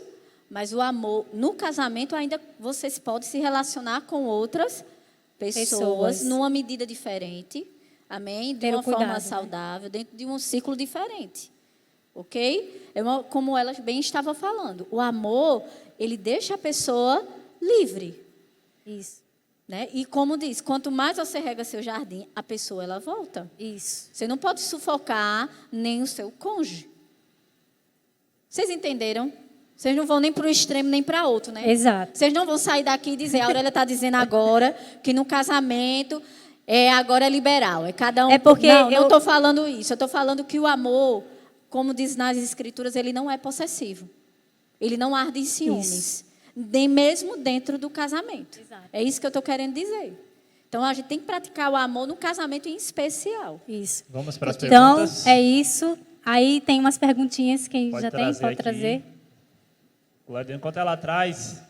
mas o amor, no casamento ainda você pode se relacionar com outras pessoas numa medida diferente, amém? De uma forma saudável, dentro de um ciclo diferente, ok? Como ela bem estava falando, o amor, ele deixa a pessoa livre. Isso. Né? E como diz, quanto mais você rega seu jardim, a pessoa ela volta. Isso. Você não pode sufocar nem o seu cônjuge. Vocês entenderam? Vocês não vão nem para um extremo nem para outro, né? Exato. Vocês não vão sair daqui e dizer, a Aurélia está dizendo agora que no casamento agora é liberal, é cada um. É porque não estou falando isso. Eu estou falando que o amor, como diz nas Escrituras, ele não é possessivo. Ele não arde em ciúmes. Isso. Nem mesmo dentro do casamento. Exato. É isso que eu estou querendo dizer. Então, a gente tem que praticar o amor no casamento em especial. Isso. Vamos para as Então, perguntas. é isso. Aí tem umas perguntinhas que Pode já tem, trazer pode aqui. trazer. Glória, enquanto ela traz,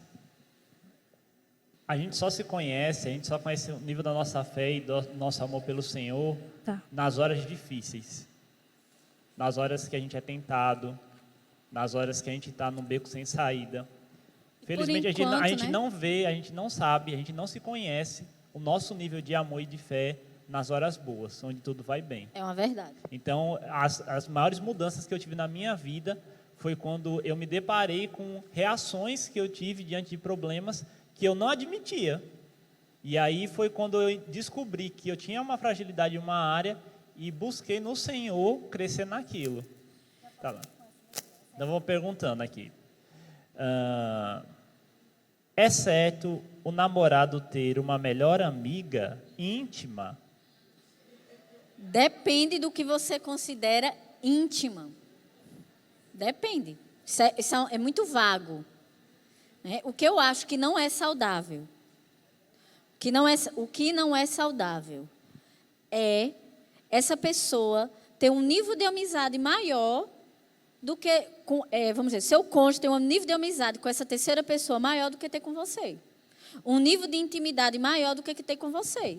a gente só se conhece, a gente só conhece o nível da nossa fé e do nosso amor pelo Senhor Tá. nas horas difíceis, nas horas que a gente é tentado, nas horas que a gente está num beco sem saída. Felizmente a gente né? não vê, a gente não sabe, a gente não se conhece o nosso nível de amor e de fé nas horas boas, onde tudo vai bem. É uma verdade. Então, as maiores mudanças que eu tive na minha vida foi quando eu me deparei com reações que eu tive diante de problemas que eu não admitia. E aí foi quando eu descobri que eu tinha uma fragilidade em uma área e busquei no Senhor crescer naquilo. Tá lá. Então, vou perguntando aqui. É certo o namorado ter uma melhor amiga íntima? Depende do que você considera íntima. Depende. Isso é muito vago. Né? O que eu acho que não é saudável. O que não é saudável é essa pessoa ter um nível de amizade maior do que, vamos dizer, seu cônjuge tem um nível de amizade com essa terceira pessoa maior do que ter com você. Um nível de intimidade maior do que ter com você.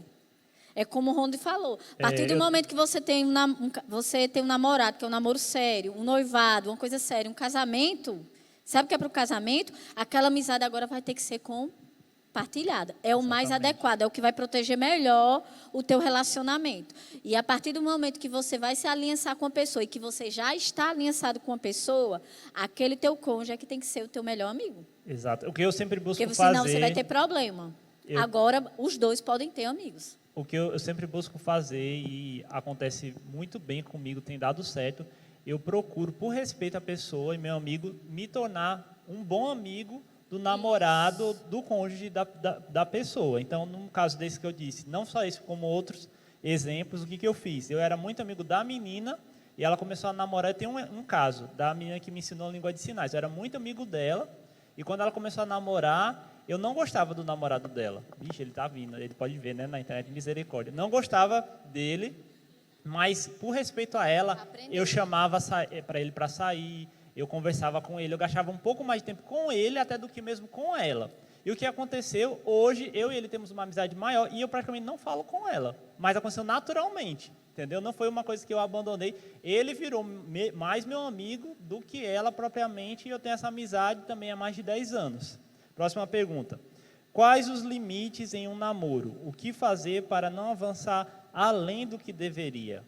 É como o Rondi falou. A partir do momento que você tem um namorado, que é um namoro sério, um noivado, uma coisa séria, um casamento, sabe o que é para o casamento? Aquela amizade agora vai ter que ser compartilhada. É o mais adequado, é o que vai proteger melhor o teu relacionamento. E a partir do momento que você vai se aliançar com uma pessoa e que você já está aliançado com uma pessoa, aquele teu cônjuge é que tem que ser o teu melhor amigo. Exato. O que eu sempre busco Porque fazer... senão você vai ter problema. Agora, os dois podem ter amigos. O que eu sempre busco fazer, e acontece muito bem comigo, tem dado certo, eu procuro, por respeito à pessoa e meu amigo, me tornar um bom amigo do namorado, do cônjuge da pessoa. Então, no caso desse que eu disse, não só esse, como outros exemplos, o que eu fiz? Eu era muito amigo da menina e ela começou a namorar. Eu tenho um caso da menina que me ensinou a língua de sinais. Eu era muito amigo dela e quando ela começou a namorar, eu não gostava do namorado dela. Vixe, ele está vindo, ele pode ver, né, na internet, misericórdia. Não gostava dele, mas por respeito a ela, eu chamava para ele para sair, eu conversava com ele, eu gastava um pouco mais de tempo com ele até do que mesmo com ela. E o que aconteceu, hoje, eu e ele temos uma amizade maior e eu praticamente não falo com ela. Mas aconteceu naturalmente, entendeu? Não foi uma coisa que eu abandonei. Ele virou mais meu amigo do que ela propriamente e eu tenho essa amizade também há mais de 10 anos. Próxima pergunta. Quais os limites em um namoro? O que fazer para não avançar além do que deveria?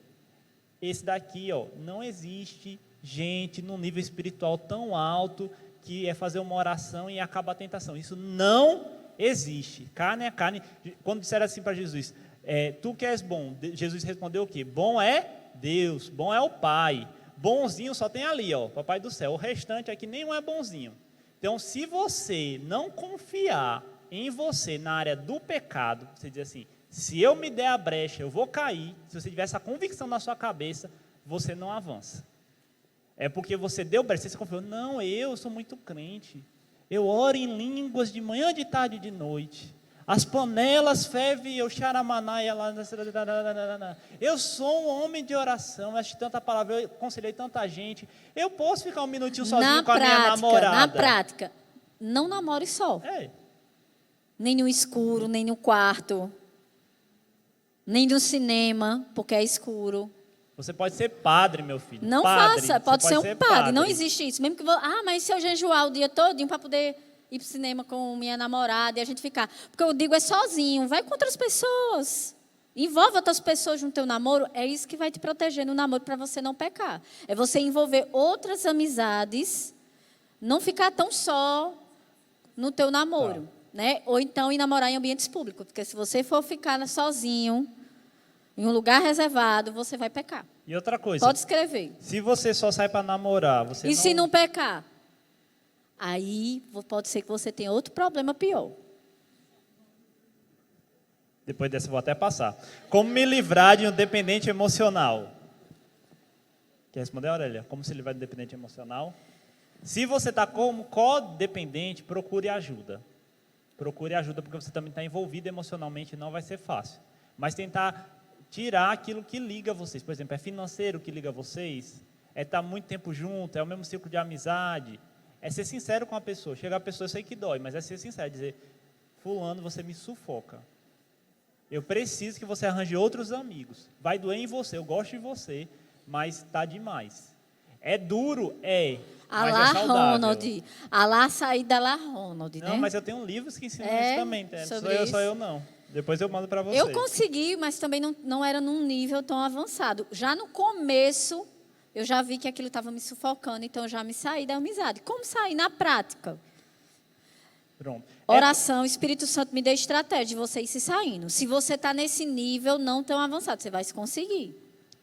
Esse daqui, não existe gente num nível espiritual tão alto que é fazer uma oração e acaba a tentação. Isso não existe. Carne é carne. Quando disseram assim para Jesus, tu que és bom, Jesus respondeu o quê? Bom é Deus, bom é o Pai. Bonzinho só tem ali, ó, Papai do céu. O restante aqui nenhum é bonzinho. Então, se você não confiar em você na área do pecado, você diz assim, se eu me der a brecha, eu vou cair. Se você tiver essa convicção na sua cabeça, você não avança. É porque você deu brecha, você confiou, não, eu sou muito crente. Eu oro em línguas de manhã, de tarde e de noite. As panelas fervem, eu xaramanaia lá. Eu sou um homem de oração, eu acho tanta palavra, eu aconselhei tanta gente. Eu posso ficar um minutinho sozinho com a minha namorada. Na prática, não namore só. Nem no escuro, nem no quarto, nem no cinema, porque é escuro. Você pode ser padre, meu filho. Não padre, faça, pode ser um padre. Não existe isso. Mesmo que mas se eu jejuar o dia todinho para poder ir para o cinema com minha namorada e a gente ficar. Porque eu digo, é sozinho, vai com outras pessoas. Envolve outras pessoas no teu namoro, é isso que vai te proteger no namoro para você não pecar. É você envolver outras amizades, não ficar tão só no teu namoro. Né? Ou então ir namorar em ambientes públicos. Porque se você for ficar sozinho, em um lugar reservado, você vai pecar. E outra coisa. Pode escrever. Se você só sai para namorar, você e se não pecar? Aí pode ser que você tenha outro problema pior. Depois dessa eu vou até passar. Como me livrar de um dependente emocional? Quer responder, Aurélia? Como se livrar de um dependente emocional? Se você está como codependente, procure ajuda. Procure ajuda porque você também está envolvido emocionalmente, não vai ser fácil. Mas tentar tirar aquilo que liga vocês. Por exemplo, é financeiro que liga vocês, é estar muito tempo junto, é o mesmo ciclo de amizade, é ser sincero com a pessoa. Chegar a pessoa, eu sei que dói, mas é ser sincero, dizer, fulano, você me sufoca. Eu preciso que você arranje outros amigos. Vai doer em você, eu gosto de você, mas está demais. É duro? É. Mas é saudável. Ronald. Alá saída lá, Ronald, né? Não, mas eu tenho livros que ensinam isso também. Só eu não. Depois eu mando para você. Eu consegui, mas também não era num nível tão avançado. Já no começo, eu já vi que aquilo estava me sufocando, então eu já me saí da amizade. Como sair? Na prática. Pronto. Oração, Espírito Santo me dê estratégia de você ir se saindo. Se você está nesse nível não tão avançado, você vai se conseguir.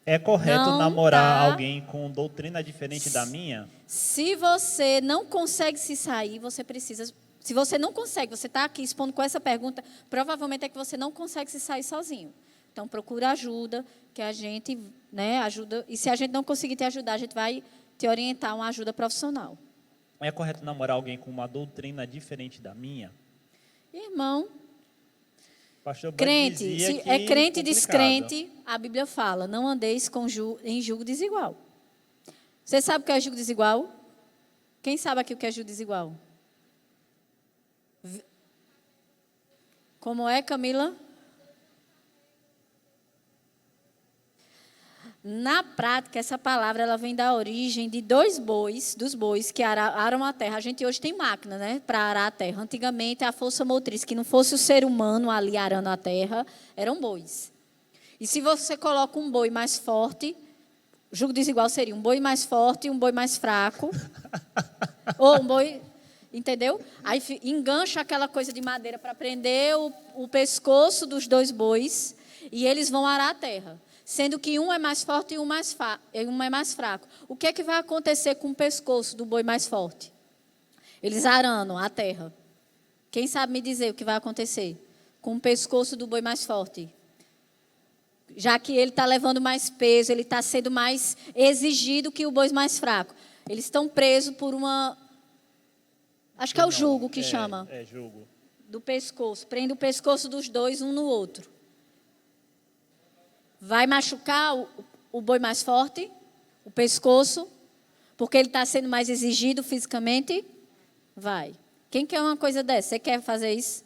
É correto namorar alguém com doutrina diferente da minha? Se você não consegue se sair, você precisa... Se você não consegue, você está aqui expondo com essa pergunta, provavelmente é que você não consegue se sair sozinho. Então, procura ajuda, que a gente ajuda. E se a gente não conseguir te ajudar, a gente vai te orientar a uma ajuda profissional. É correto namorar alguém com uma doutrina diferente da minha? Irmão, Pastor crente, se é crente e descrente, a Bíblia fala, não andeis em julgo desigual. Você sabe o que é julgo desigual? Quem sabe aqui o que é julgo desigual? Como é, Camila? Na prática, essa palavra ela vem da origem de dos bois que aram a terra. A gente hoje tem máquina, né, para arar a terra. Antigamente, a força motriz, que não fosse o ser humano ali arando a terra, eram bois. E se você coloca um boi mais forte, julgo desigual seria um boi mais forte e um boi mais fraco. Ou um boi... Entendeu? Aí engancha aquela coisa de madeira para prender o pescoço dos dois bois e eles vão arar a terra. Sendo que um é mais forte e um é mais fraco. O que é que vai acontecer com o pescoço do boi mais forte? Eles arando a terra. Quem sabe me dizer o que vai acontecer com o pescoço do boi mais forte? Já que ele está levando mais peso, ele está sendo mais exigido que o boi mais fraco. Eles estão presos por uma... Acho que é o jugo que chama. É jugo. Do pescoço. Prende o pescoço dos dois, um no outro. Vai machucar o boi mais forte, o pescoço, porque ele está sendo mais exigido fisicamente? Vai. Quem quer uma coisa dessa? Você quer fazer isso?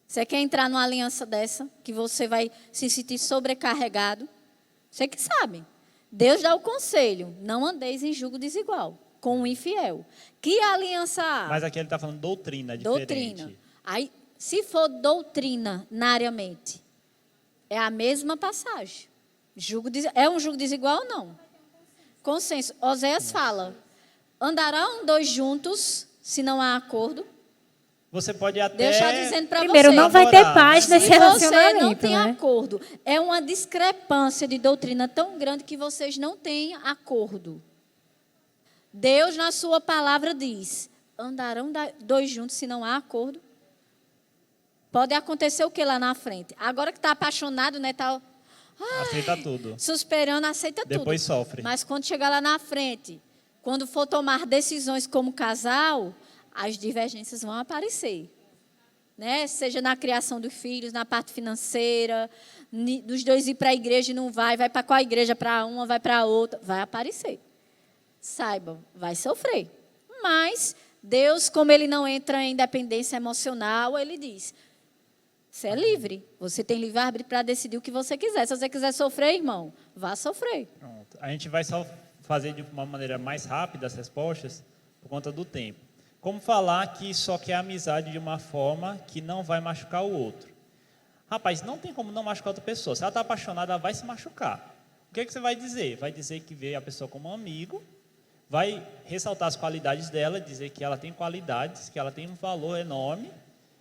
Você quer entrar numa aliança dessa, que você vai se sentir sobrecarregado? Você que sabe. Deus dá o conselho, não andeis em jugo desigual com o infiel. Que aliança há? Mas aqui ele está falando doutrina diferente. Doutrina. Aí, se for doutrinariamente, é a mesma passagem. É um jugo desigual ou não? Consenso. Oséias fala, Andarão dois juntos se não há acordo? Você pode até... Deus está dizendo para você. Primeiro, não vai ter paz Se nesse você relacionamento, não tem né? acordo, é uma discrepância de doutrina tão grande que vocês não têm acordo. Deus, na sua palavra, diz: andarão dois juntos se não há acordo? Pode acontecer o que lá na frente? Agora que está apaixonado, né? Tá, Aceita tudo. suspirando, aceita tudo. Depois sofre. Mas quando chegar lá na frente, quando for tomar decisões como casal, as divergências vão aparecer. Né? Seja na criação dos filhos, na parte financeira, dos dois ir para a igreja e não vai para qual igreja? Para uma, vai para a outra. Vai aparecer. Saibam, vai sofrer. Mas Deus, como Ele não entra em dependência emocional, Ele diz: você é livre. Você tem livre-arbítrio para decidir o que você quiser. Se você quiser sofrer, irmão, vá sofrer. Pronto. A gente vai só fazer de uma maneira mais rápida as respostas, por conta do tempo. Como falar que só quer amizade de uma forma que não vai machucar o outro? Rapaz, não tem como não machucar outra pessoa. Se ela está apaixonada, ela vai se machucar. O que você vai dizer? Vai dizer que vê a pessoa como um amigo, vai ressaltar as qualidades dela, dizer que ela tem qualidades, que ela tem um valor enorme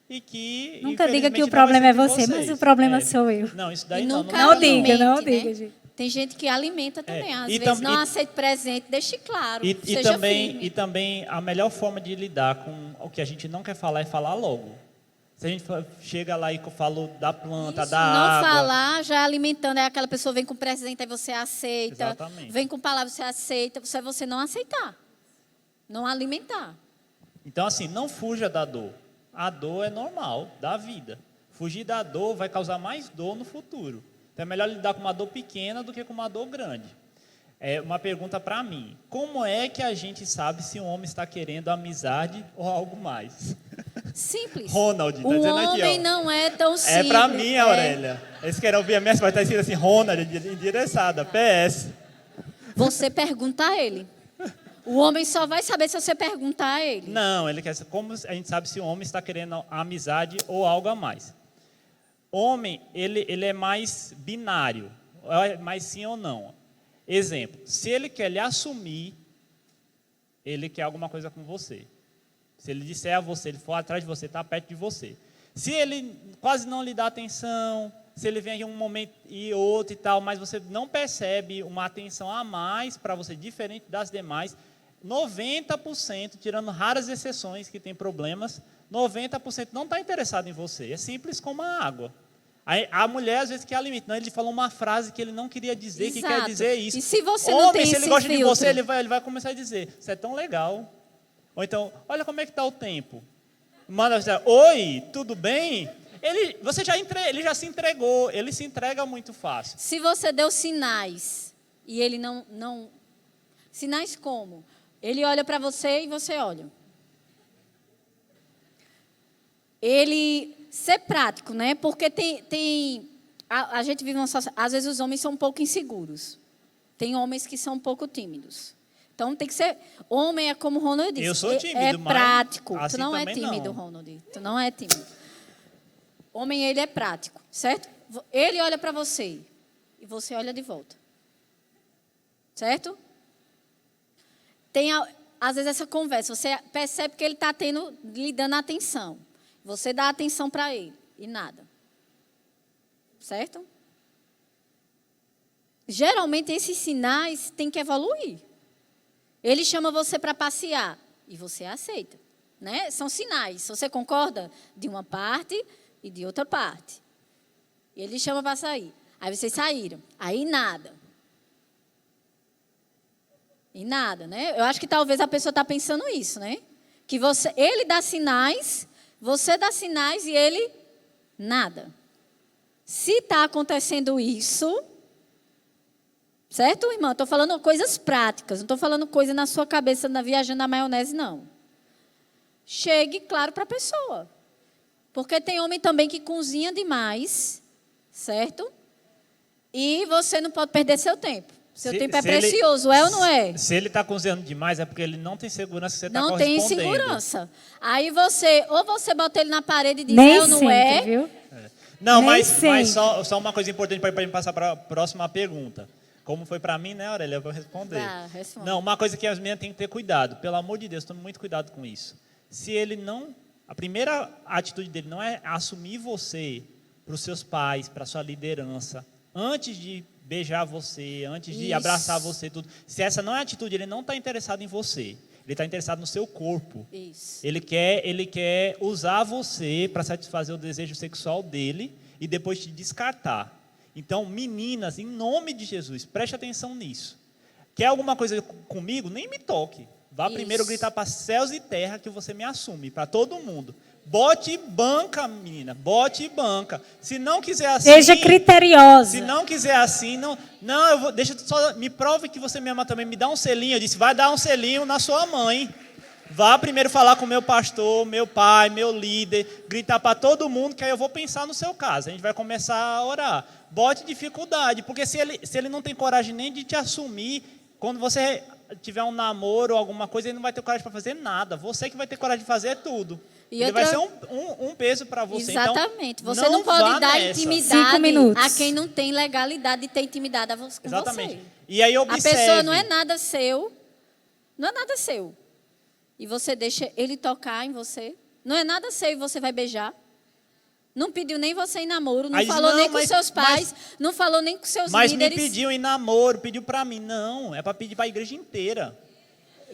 e que... Nunca diga que o infelizmente, não vai problema ser é de você, vocês. mas o problema sou eu. Não, isso daí E não. nunca Não, Não diga, não alimente, diga, né? gente. Tem gente que alimenta também. Às E vezes tam- não e- aceita presente, deixe claro. Seja firme. E também a melhor forma de lidar com o que a gente não quer falar é falar logo. Se a gente chega lá e fala da planta, Isso, da não água... falar, já alimentando, aí aquela pessoa vem com presente, aí você aceita. Exatamente. Vem com palavra, você aceita. Isso é você não aceitar. Não alimentar. Então, assim, não fuja da dor. A dor é normal, da vida. Fugir da dor vai causar mais dor no futuro. Então, é melhor lidar com uma dor pequena do que com uma dor grande. É uma pergunta para mim. Como é que a gente sabe se um homem está querendo amizade ou algo mais? Simples. Ronald, tá o dizendo aqui, homem ó. não é tão É simples. para mim, Aurélia. Eles querem ouvir a minha, mas está escrito assim, Ronald, endereçada, PS. Você pergunta a ele. O homem só vai saber se você perguntar a ele. Não, ele quer saber como a gente sabe se o homem está querendo amizade ou algo a mais. Homem, ele é mais binário, é mais sim ou não. Exemplo, se ele quer lhe assumir, ele quer alguma coisa com você. Se ele disser a você, ele for atrás de você, está perto de você. Se ele quase não lhe dá atenção, se ele vem em um momento e outro e tal, mas você não percebe uma atenção a mais para você, diferente das demais, 90%, tirando raras exceções que tem problemas, 90% não está interessado em você. É simples como a água. A mulher, às vezes, que alimenta. Não, ele falou uma frase que ele não queria dizer, que quer dizer isso. E se você não tem se ele esse gosta de filtro? você, ele vai começar a dizer, você é tão legal. Ou então, olha como é que está o tempo. Manda você, oi, tudo bem? Ele já se entregou, ele se entrega muito fácil. Se você deu sinais e ele não... Sinais como? Ele olha para você e você olha. Ele... Ser prático, né? Porque a gente vive uma sociedade... Às vezes os homens são um pouco inseguros. Tem homens que são um pouco tímidos. Então tem que ser... Homem é como o Ronald disse. Eu sou tímido, é mas prático. assim Tu não é também tímido, não. Ronald. Tu não é tímido. Homem, ele é prático, certo? Ele olha para você e você olha de volta. Certo? Tem, às vezes, essa conversa. Você percebe que ele está lhe dando atenção. Você dá atenção para ele e nada. Certo? Geralmente, esses sinais têm que evoluir. Ele chama você para passear e você aceita. Né? São sinais. Você concorda? De uma parte e de outra parte. E ele chama para sair. Aí vocês saíram. Aí nada. E nada, né? Eu acho que talvez a pessoa está pensando isso, né? Que ele dá sinais, você dá sinais e ele nada. Se está acontecendo isso, certo, irmão? Estou falando coisas práticas, não estou falando coisa na sua cabeça, viajando na maionese, não. Chegue claro para a pessoa. Porque tem homem também que cozinha demais, certo? E você não pode perder seu tempo. Seu tempo é precioso, é ou não é? Se ele está cozinhando demais, é porque ele não tem segurança que você está Não correspondendo. tem segurança. Aí ou você bota ele na parede e diz, Nem é ou não sempre, é? viu? Não, Nem mas sempre. só uma coisa importante para a gente passar para a próxima pergunta. Como foi para mim, né, Aurélia? Eu vou responder. Responde. Não, uma coisa que as meninas têm que ter cuidado. Pelo amor de Deus, tome muito cuidado com isso. Se ele não... A primeira atitude dele não é assumir você para os seus pais, para a sua liderança, antes de beijar você, antes de abraçar você, tudo. Se essa não é a atitude, ele não está interessado em você. Ele está interessado no seu corpo. Isso. Ele quer usar você para satisfazer o desejo sexual dele e depois te descartar. Então, meninas, em nome de Jesus, preste atenção nisso. Quer alguma coisa comigo? Nem me toque. Vá primeiro gritar para céus e terra que você me assume, para todo mundo. Bote banca, menina, bote banca. Se não quiser assim... Seja criteriosa. Se não quiser assim, me prove que você me ama também, me dá um selinho. Eu disse, vai dar um selinho na sua mãe. Vá primeiro falar com o meu pastor, meu pai, meu líder, gritar para todo mundo, que aí eu vou pensar no seu caso. A gente vai começar a orar. Bote dificuldade, porque se ele não tem coragem nem de te assumir, quando você tiver um namoro ou alguma coisa, ele não vai ter coragem para fazer nada. Você que vai ter coragem de fazer tudo. E ele vai ser um peso para você. Exatamente. Então, você não pode dar nessa. intimidade a quem não tem legalidade de ter intimidade com Exatamente. você. E aí observe. A pessoa não é nada seu. Não é nada seu. E você deixa ele tocar em você. Não é nada seu e você vai beijar. Não pediu nem você em namoro, não falou nem com seus pais, não falou nem com seus líderes. Mas me pediu em namoro, pediu para mim. Não, é para pedir para a igreja inteira.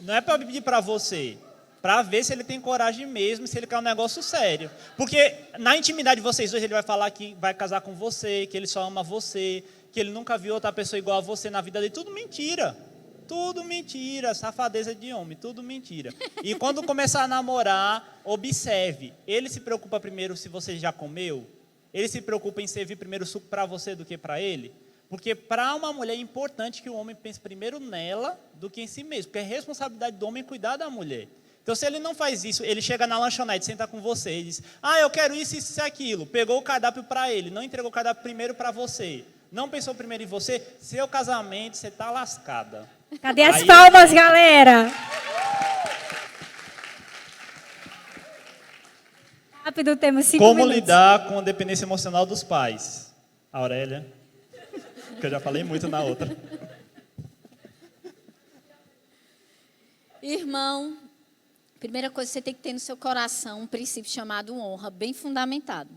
Não é para pedir para você. Para ver se ele tem coragem mesmo, se ele quer um negócio sério. Porque na intimidade de vocês dois, ele vai falar que vai casar com você, que ele só ama você, que ele nunca viu outra pessoa igual a você na vida dele. Tudo mentira. Tudo mentira. Safadeza de homem, tudo mentira. E quando começar a namorar, observe. Ele se preocupa primeiro se você já comeu? Ele se preocupa em servir primeiro o suco para você do que para ele? Porque para uma mulher é importante que o homem pense primeiro nela do que em si mesmo. Porque é responsabilidade do homem cuidar da mulher. Então, se ele não faz isso, ele chega na lanchonete, senta com você e diz, eu quero isso, isso e aquilo. Pegou o cardápio para ele, não entregou o cardápio primeiro para você. Não pensou primeiro em você, seu casamento, você está lascada. Cadê as palmas, galera? Rápido, temos 5 minutos. Como lidar com a dependência emocional dos pais? Aurélia, que eu já falei muito na outra. Irmão, primeira coisa, você tem que ter no seu coração um princípio chamado honra, bem fundamentado.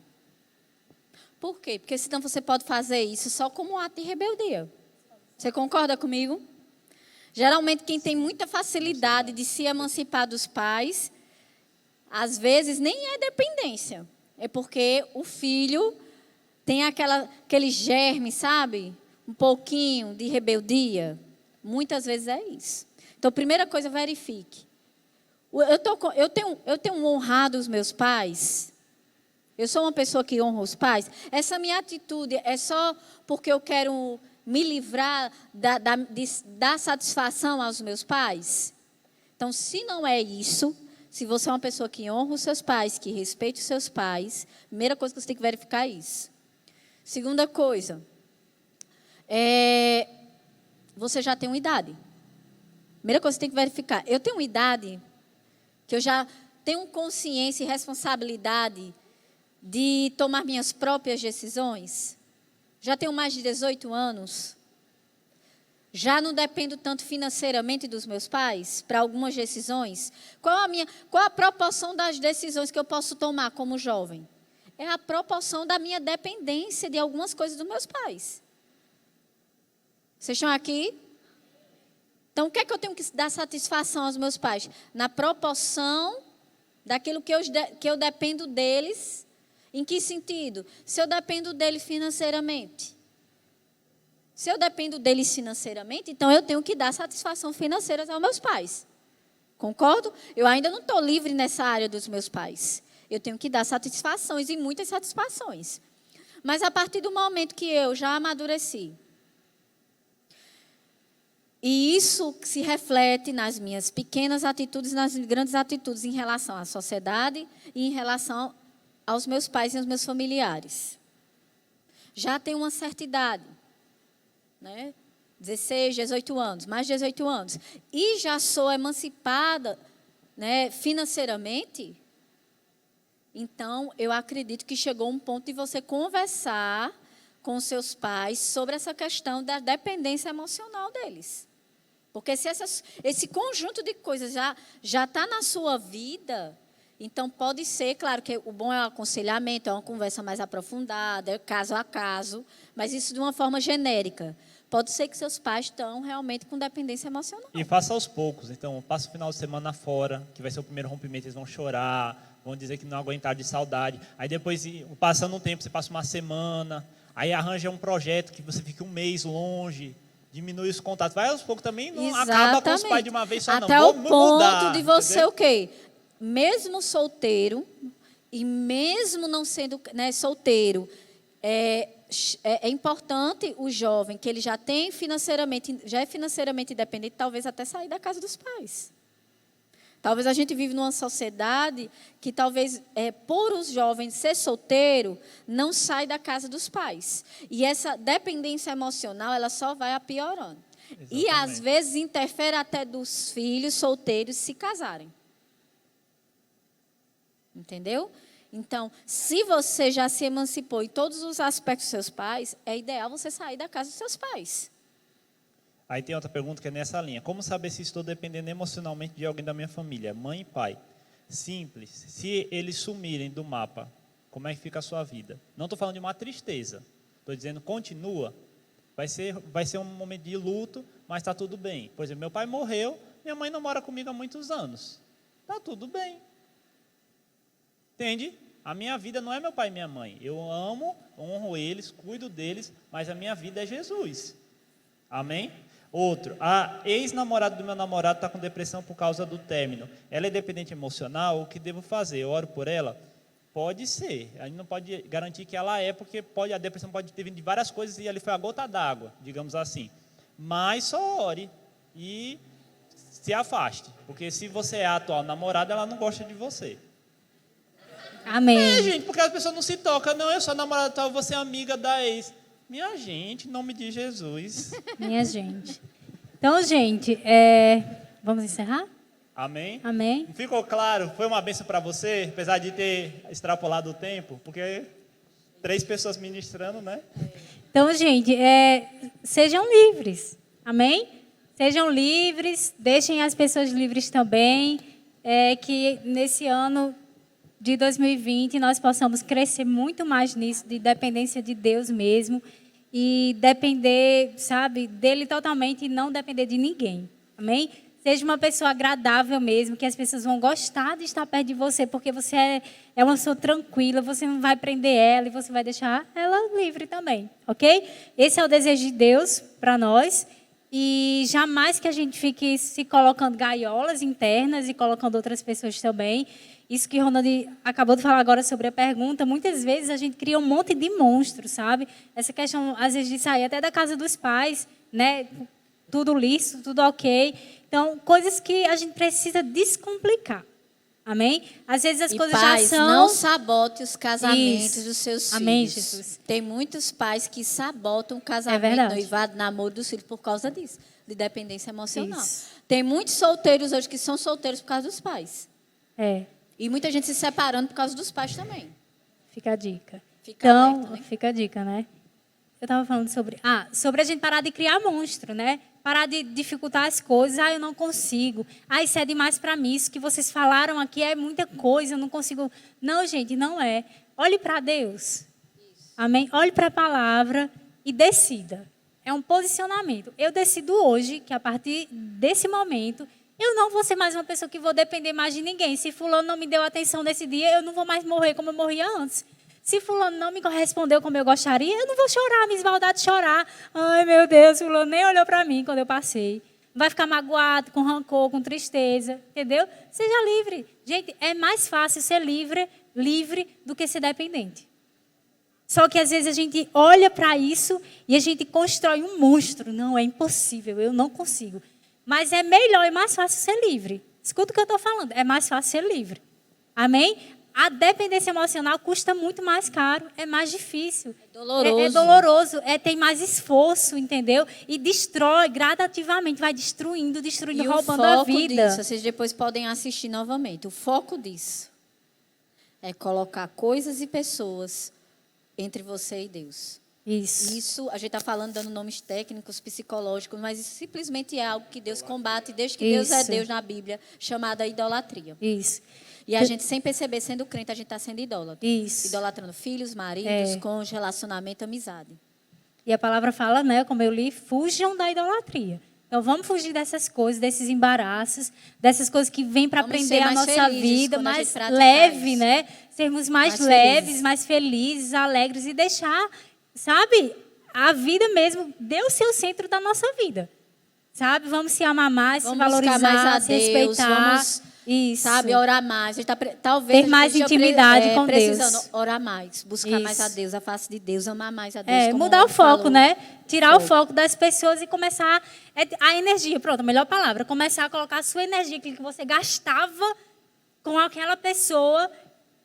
Por quê? Porque senão você pode fazer isso só como um ato de rebeldia. Você concorda comigo? Geralmente, quem tem muita facilidade de se emancipar dos pais, às vezes nem é dependência. É porque o filho tem aquele germe, sabe? Um pouquinho de rebeldia. Muitas vezes é isso. Então, primeira coisa, verifique. Eu tenho honrado os meus pais. Eu sou uma pessoa que honra os pais. Essa minha atitude é só porque eu quero me livrar da satisfação aos meus pais? Então, se não é isso, se você é uma pessoa que honra os seus pais, que respeita os seus pais, primeira coisa que você tem que verificar é isso. Segunda coisa, você já tem uma idade. Primeira coisa que você tem que verificar. Eu tenho uma idade que eu já tenho consciência e responsabilidade de tomar minhas próprias decisões. Já tenho mais de 18 anos. Já não dependo tanto financeiramente dos meus pais para algumas decisões. Qual a proporção das decisões que eu posso tomar como jovem? É a proporção da minha dependência de algumas coisas dos meus pais. Vocês estão aqui? Então, o que é que eu tenho que dar satisfação aos meus pais? Na proporção daquilo que eu dependo deles. Em que sentido? Se eu dependo dele financeiramente. Se eu dependo deles financeiramente, então eu tenho que dar satisfação financeira aos meus pais. Concordo? Eu ainda não estou livre nessa área dos meus pais. Eu tenho que dar satisfações e muitas satisfações. Mas a partir do momento que eu já amadureci, e isso se reflete nas minhas pequenas atitudes, nas grandes atitudes em relação à sociedade e em relação aos meus pais e aos meus familiares. Já tenho uma certa idade, né? 16, 18 anos, mais de 18 anos. E já sou emancipada, né, financeiramente. Então, eu acredito que chegou um ponto de você conversar com seus pais sobre essa questão da dependência emocional deles. Porque se esse conjunto de coisas já está na sua vida, então pode ser, claro que o bom é o aconselhamento, é uma conversa mais aprofundada, é caso a caso, mas isso de uma forma genérica. Pode ser que seus pais estão realmente com dependência emocional. E faça aos poucos. Então, passa o final de semana fora, que vai ser o primeiro rompimento, eles vão chorar, vão dizer que não aguentaram de saudade. Aí depois, passando um tempo, você passa uma semana, aí arranja um projeto que você fique um mês longe, diminui os contatos. Vai aos poucos também, não acaba com os pais de uma vez só, até não. Até o ponto mudar, de você, entendeu? o quê? Mesmo solteiro, e mesmo não sendo, né, solteiro, é importante o jovem, que ele já é financeiramente independente, talvez até sair da casa dos pais. Talvez a gente vive numa sociedade que talvez, por os jovens ser solteiro, não sai da casa dos pais. E essa dependência emocional, ela só vai apiorando. Exatamente. E, às vezes, interfere até dos filhos solteiros se casarem. Entendeu? Então, se você já se emancipou em todos os aspectos dos seus pais, é ideal você sair da casa dos seus pais. Aí tem outra pergunta que é nessa linha. Como saber se estou dependendo emocionalmente de alguém da minha família? Mãe e pai. Simples. Se eles sumirem do mapa, como é que fica a sua vida? Não estou falando de uma tristeza. Estou dizendo, continua. Vai ser um momento de luto, mas está tudo bem. Por exemplo, meu pai morreu, minha mãe não mora comigo há muitos anos. Está tudo bem. Entende? A minha vida não é meu pai e minha mãe. Eu amo, honro eles, cuido deles, mas a minha vida é Jesus. Amém? Outro, a ex-namorada do meu namorado está com depressão por causa do término. Ela é dependente emocional, o que devo fazer? Eu oro por ela? Pode ser. A gente não pode garantir que ela é, porque a depressão pode ter vindo de várias coisas e ali foi a gota d'água, digamos assim. Mas só ore e se afaste. Porque se você é a atual namorada, ela não gosta de você. Amém. Gente, porque as pessoas não se tocam. Não, eu sou namorada tal, você é amiga da ex. Minha gente, em nome de Jesus. Minha gente. Então, gente, vamos encerrar? Amém? Amém. Ficou claro? Foi uma bênção para você, apesar de ter extrapolado o tempo? Porque 3 pessoas ministrando, né? Então, gente, sejam livres. Amém? Sejam livres, deixem as pessoas livres também. Que nesse ano de 2020 nós possamos crescer muito mais nisso, de dependência de Deus mesmo, e depender, sabe, dele totalmente e não depender de ninguém. Amém? Seja uma pessoa agradável mesmo, que as pessoas vão gostar de estar perto de você, porque você é uma pessoa tranquila, você não vai prender ela e você vai deixar ela livre também, ok? Esse é o desejo de Deus para nós. E jamais que a gente fique se colocando gaiolas internas e colocando outras pessoas também. Isso que o Ronald acabou de falar agora sobre a pergunta, muitas vezes a gente cria um monte de monstros, sabe? Essa questão, às vezes, de sair até da casa dos pais, né? Tudo lícito, tudo ok. Então, coisas que a gente precisa descomplicar. Amém? Às vezes as coisas pais, já são... não sabote os casamentos Isso. dos seus Amém, filhos. Jesus. Tem muitos pais que sabotam o casamento, noivado, namoro dos filhos por causa disso, de dependência emocional. Isso. Tem muitos solteiros hoje que são solteiros por causa dos pais. E muita gente se separando por causa dos pais também. Fica a dica. Então, fica a dica, né? Eu estava falando sobre a gente parar de criar monstro, né? Parar de dificultar as coisas. Eu não consigo. Isso é demais para mim. Isso que vocês falaram aqui é muita coisa, eu não consigo. Não, gente, não é. Olhe para Deus. Isso. Amém? Olhe para a palavra e decida. É um posicionamento. Eu decido hoje que, a partir desse momento, eu não vou ser mais uma pessoa que vou depender mais de ninguém. Se fulano não me deu atenção nesse dia, eu não vou mais morrer como eu morria antes. Se fulano não me correspondeu como eu gostaria, eu não vou chorar, me esbaldar de chorar. Ai, meu Deus, fulano nem olhou para mim quando eu passei. Vai ficar magoado, com rancor, com tristeza, entendeu? Seja livre. Gente, é mais fácil ser livre do que ser dependente. Só que, às vezes, a gente olha para isso e a gente constrói um monstro. Não, é impossível, eu não consigo. Mas é melhor e mais fácil ser livre. Escuta o que eu estou falando. É mais fácil ser livre. Amém? A dependência emocional custa muito mais caro. É mais difícil. É doloroso. É doloroso. Tem mais esforço, entendeu? E destrói gradativamente. Vai destruindo, roubando a vida. Disso, vocês depois podem assistir novamente. O foco disso é colocar coisas e pessoas entre você e Deus. Isso. A gente está falando, dando nomes técnicos, psicológicos, mas isso simplesmente é algo que Deus combate desde que Deus é Isso. Deus na Bíblia, chamada idolatria. Isso. E a gente, sem perceber, sendo crente, a gente está sendo idólatra. Isso. Idolatrando filhos, maridos, É. cônjuge, relacionamento, amizade. E a palavra fala, né, como eu li, fujam da idolatria. Então, vamos fugir dessas coisas, desses embaraços, dessas coisas que vêm para Vamos prender ser a mais nossa felizes vida, quando a gente mais praticar leve, isso. né? Sermos mais Mais leves, felizes. mais felizes, alegres e deixar, sabe, a vida mesmo, Deus ser o centro da nossa vida. Sabe? Vamos se amar mais, Vamos se valorizar, buscar mais a se Deus, respeitar. vamos, Isso. sabe, orar mais. A gente tá, talvez Ter a gente mais esteja intimidade com precisando Deus. orar mais, buscar mais a Isso. Deus, a face de Deus, amar mais a Deus. como Mudar o Rony foco, falou. né? Tirar o Foco. foco das pessoas e começar a energia, pronto, a melhor palavra, começar a colocar a sua energia, aquilo que você gastava com aquela pessoa,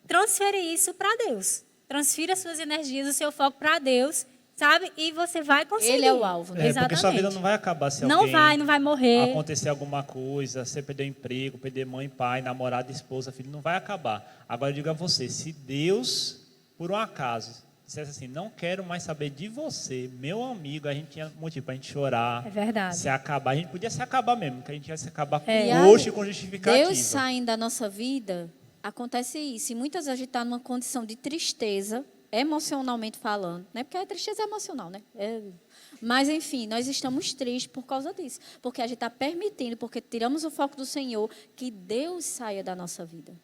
transferir isso para Deus. Transfira suas energias, o seu foco para Deus, sabe? E você vai conseguir. Ele é o alvo, né? Exatamente. Porque sua vida não vai acabar se Não alguém vai morrer. acontecer alguma coisa, você perder o emprego, perder mãe, pai, namorada, esposa, filho, não vai acabar. Agora eu digo a você, se Deus, por um acaso, dissesse assim, não quero mais saber de você, meu amigo, a gente tinha motivo para a gente chorar, É verdade. se acabar, a gente podia se acabar mesmo, que a gente ia se acabar com E gosto aí, e com justificativa. Deus saindo da nossa vida, acontece isso. E muitas vezes a gente está numa condição de tristeza, emocionalmente falando, né? Porque a tristeza é emocional, né? Mas, enfim, nós estamos tristes por causa disso. Porque a gente está permitindo, porque tiramos o foco do Senhor, que Deus saia da nossa vida.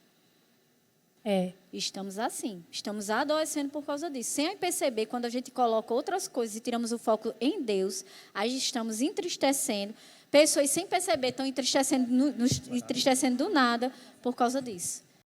Estamos assim, estamos adoecendo por causa disso. Sem perceber, quando a gente coloca outras coisas e tiramos o foco em Deus, aí estamos entristecendo. Pessoas sem perceber estão entristecendo, nos entristecendo do nada por causa disso.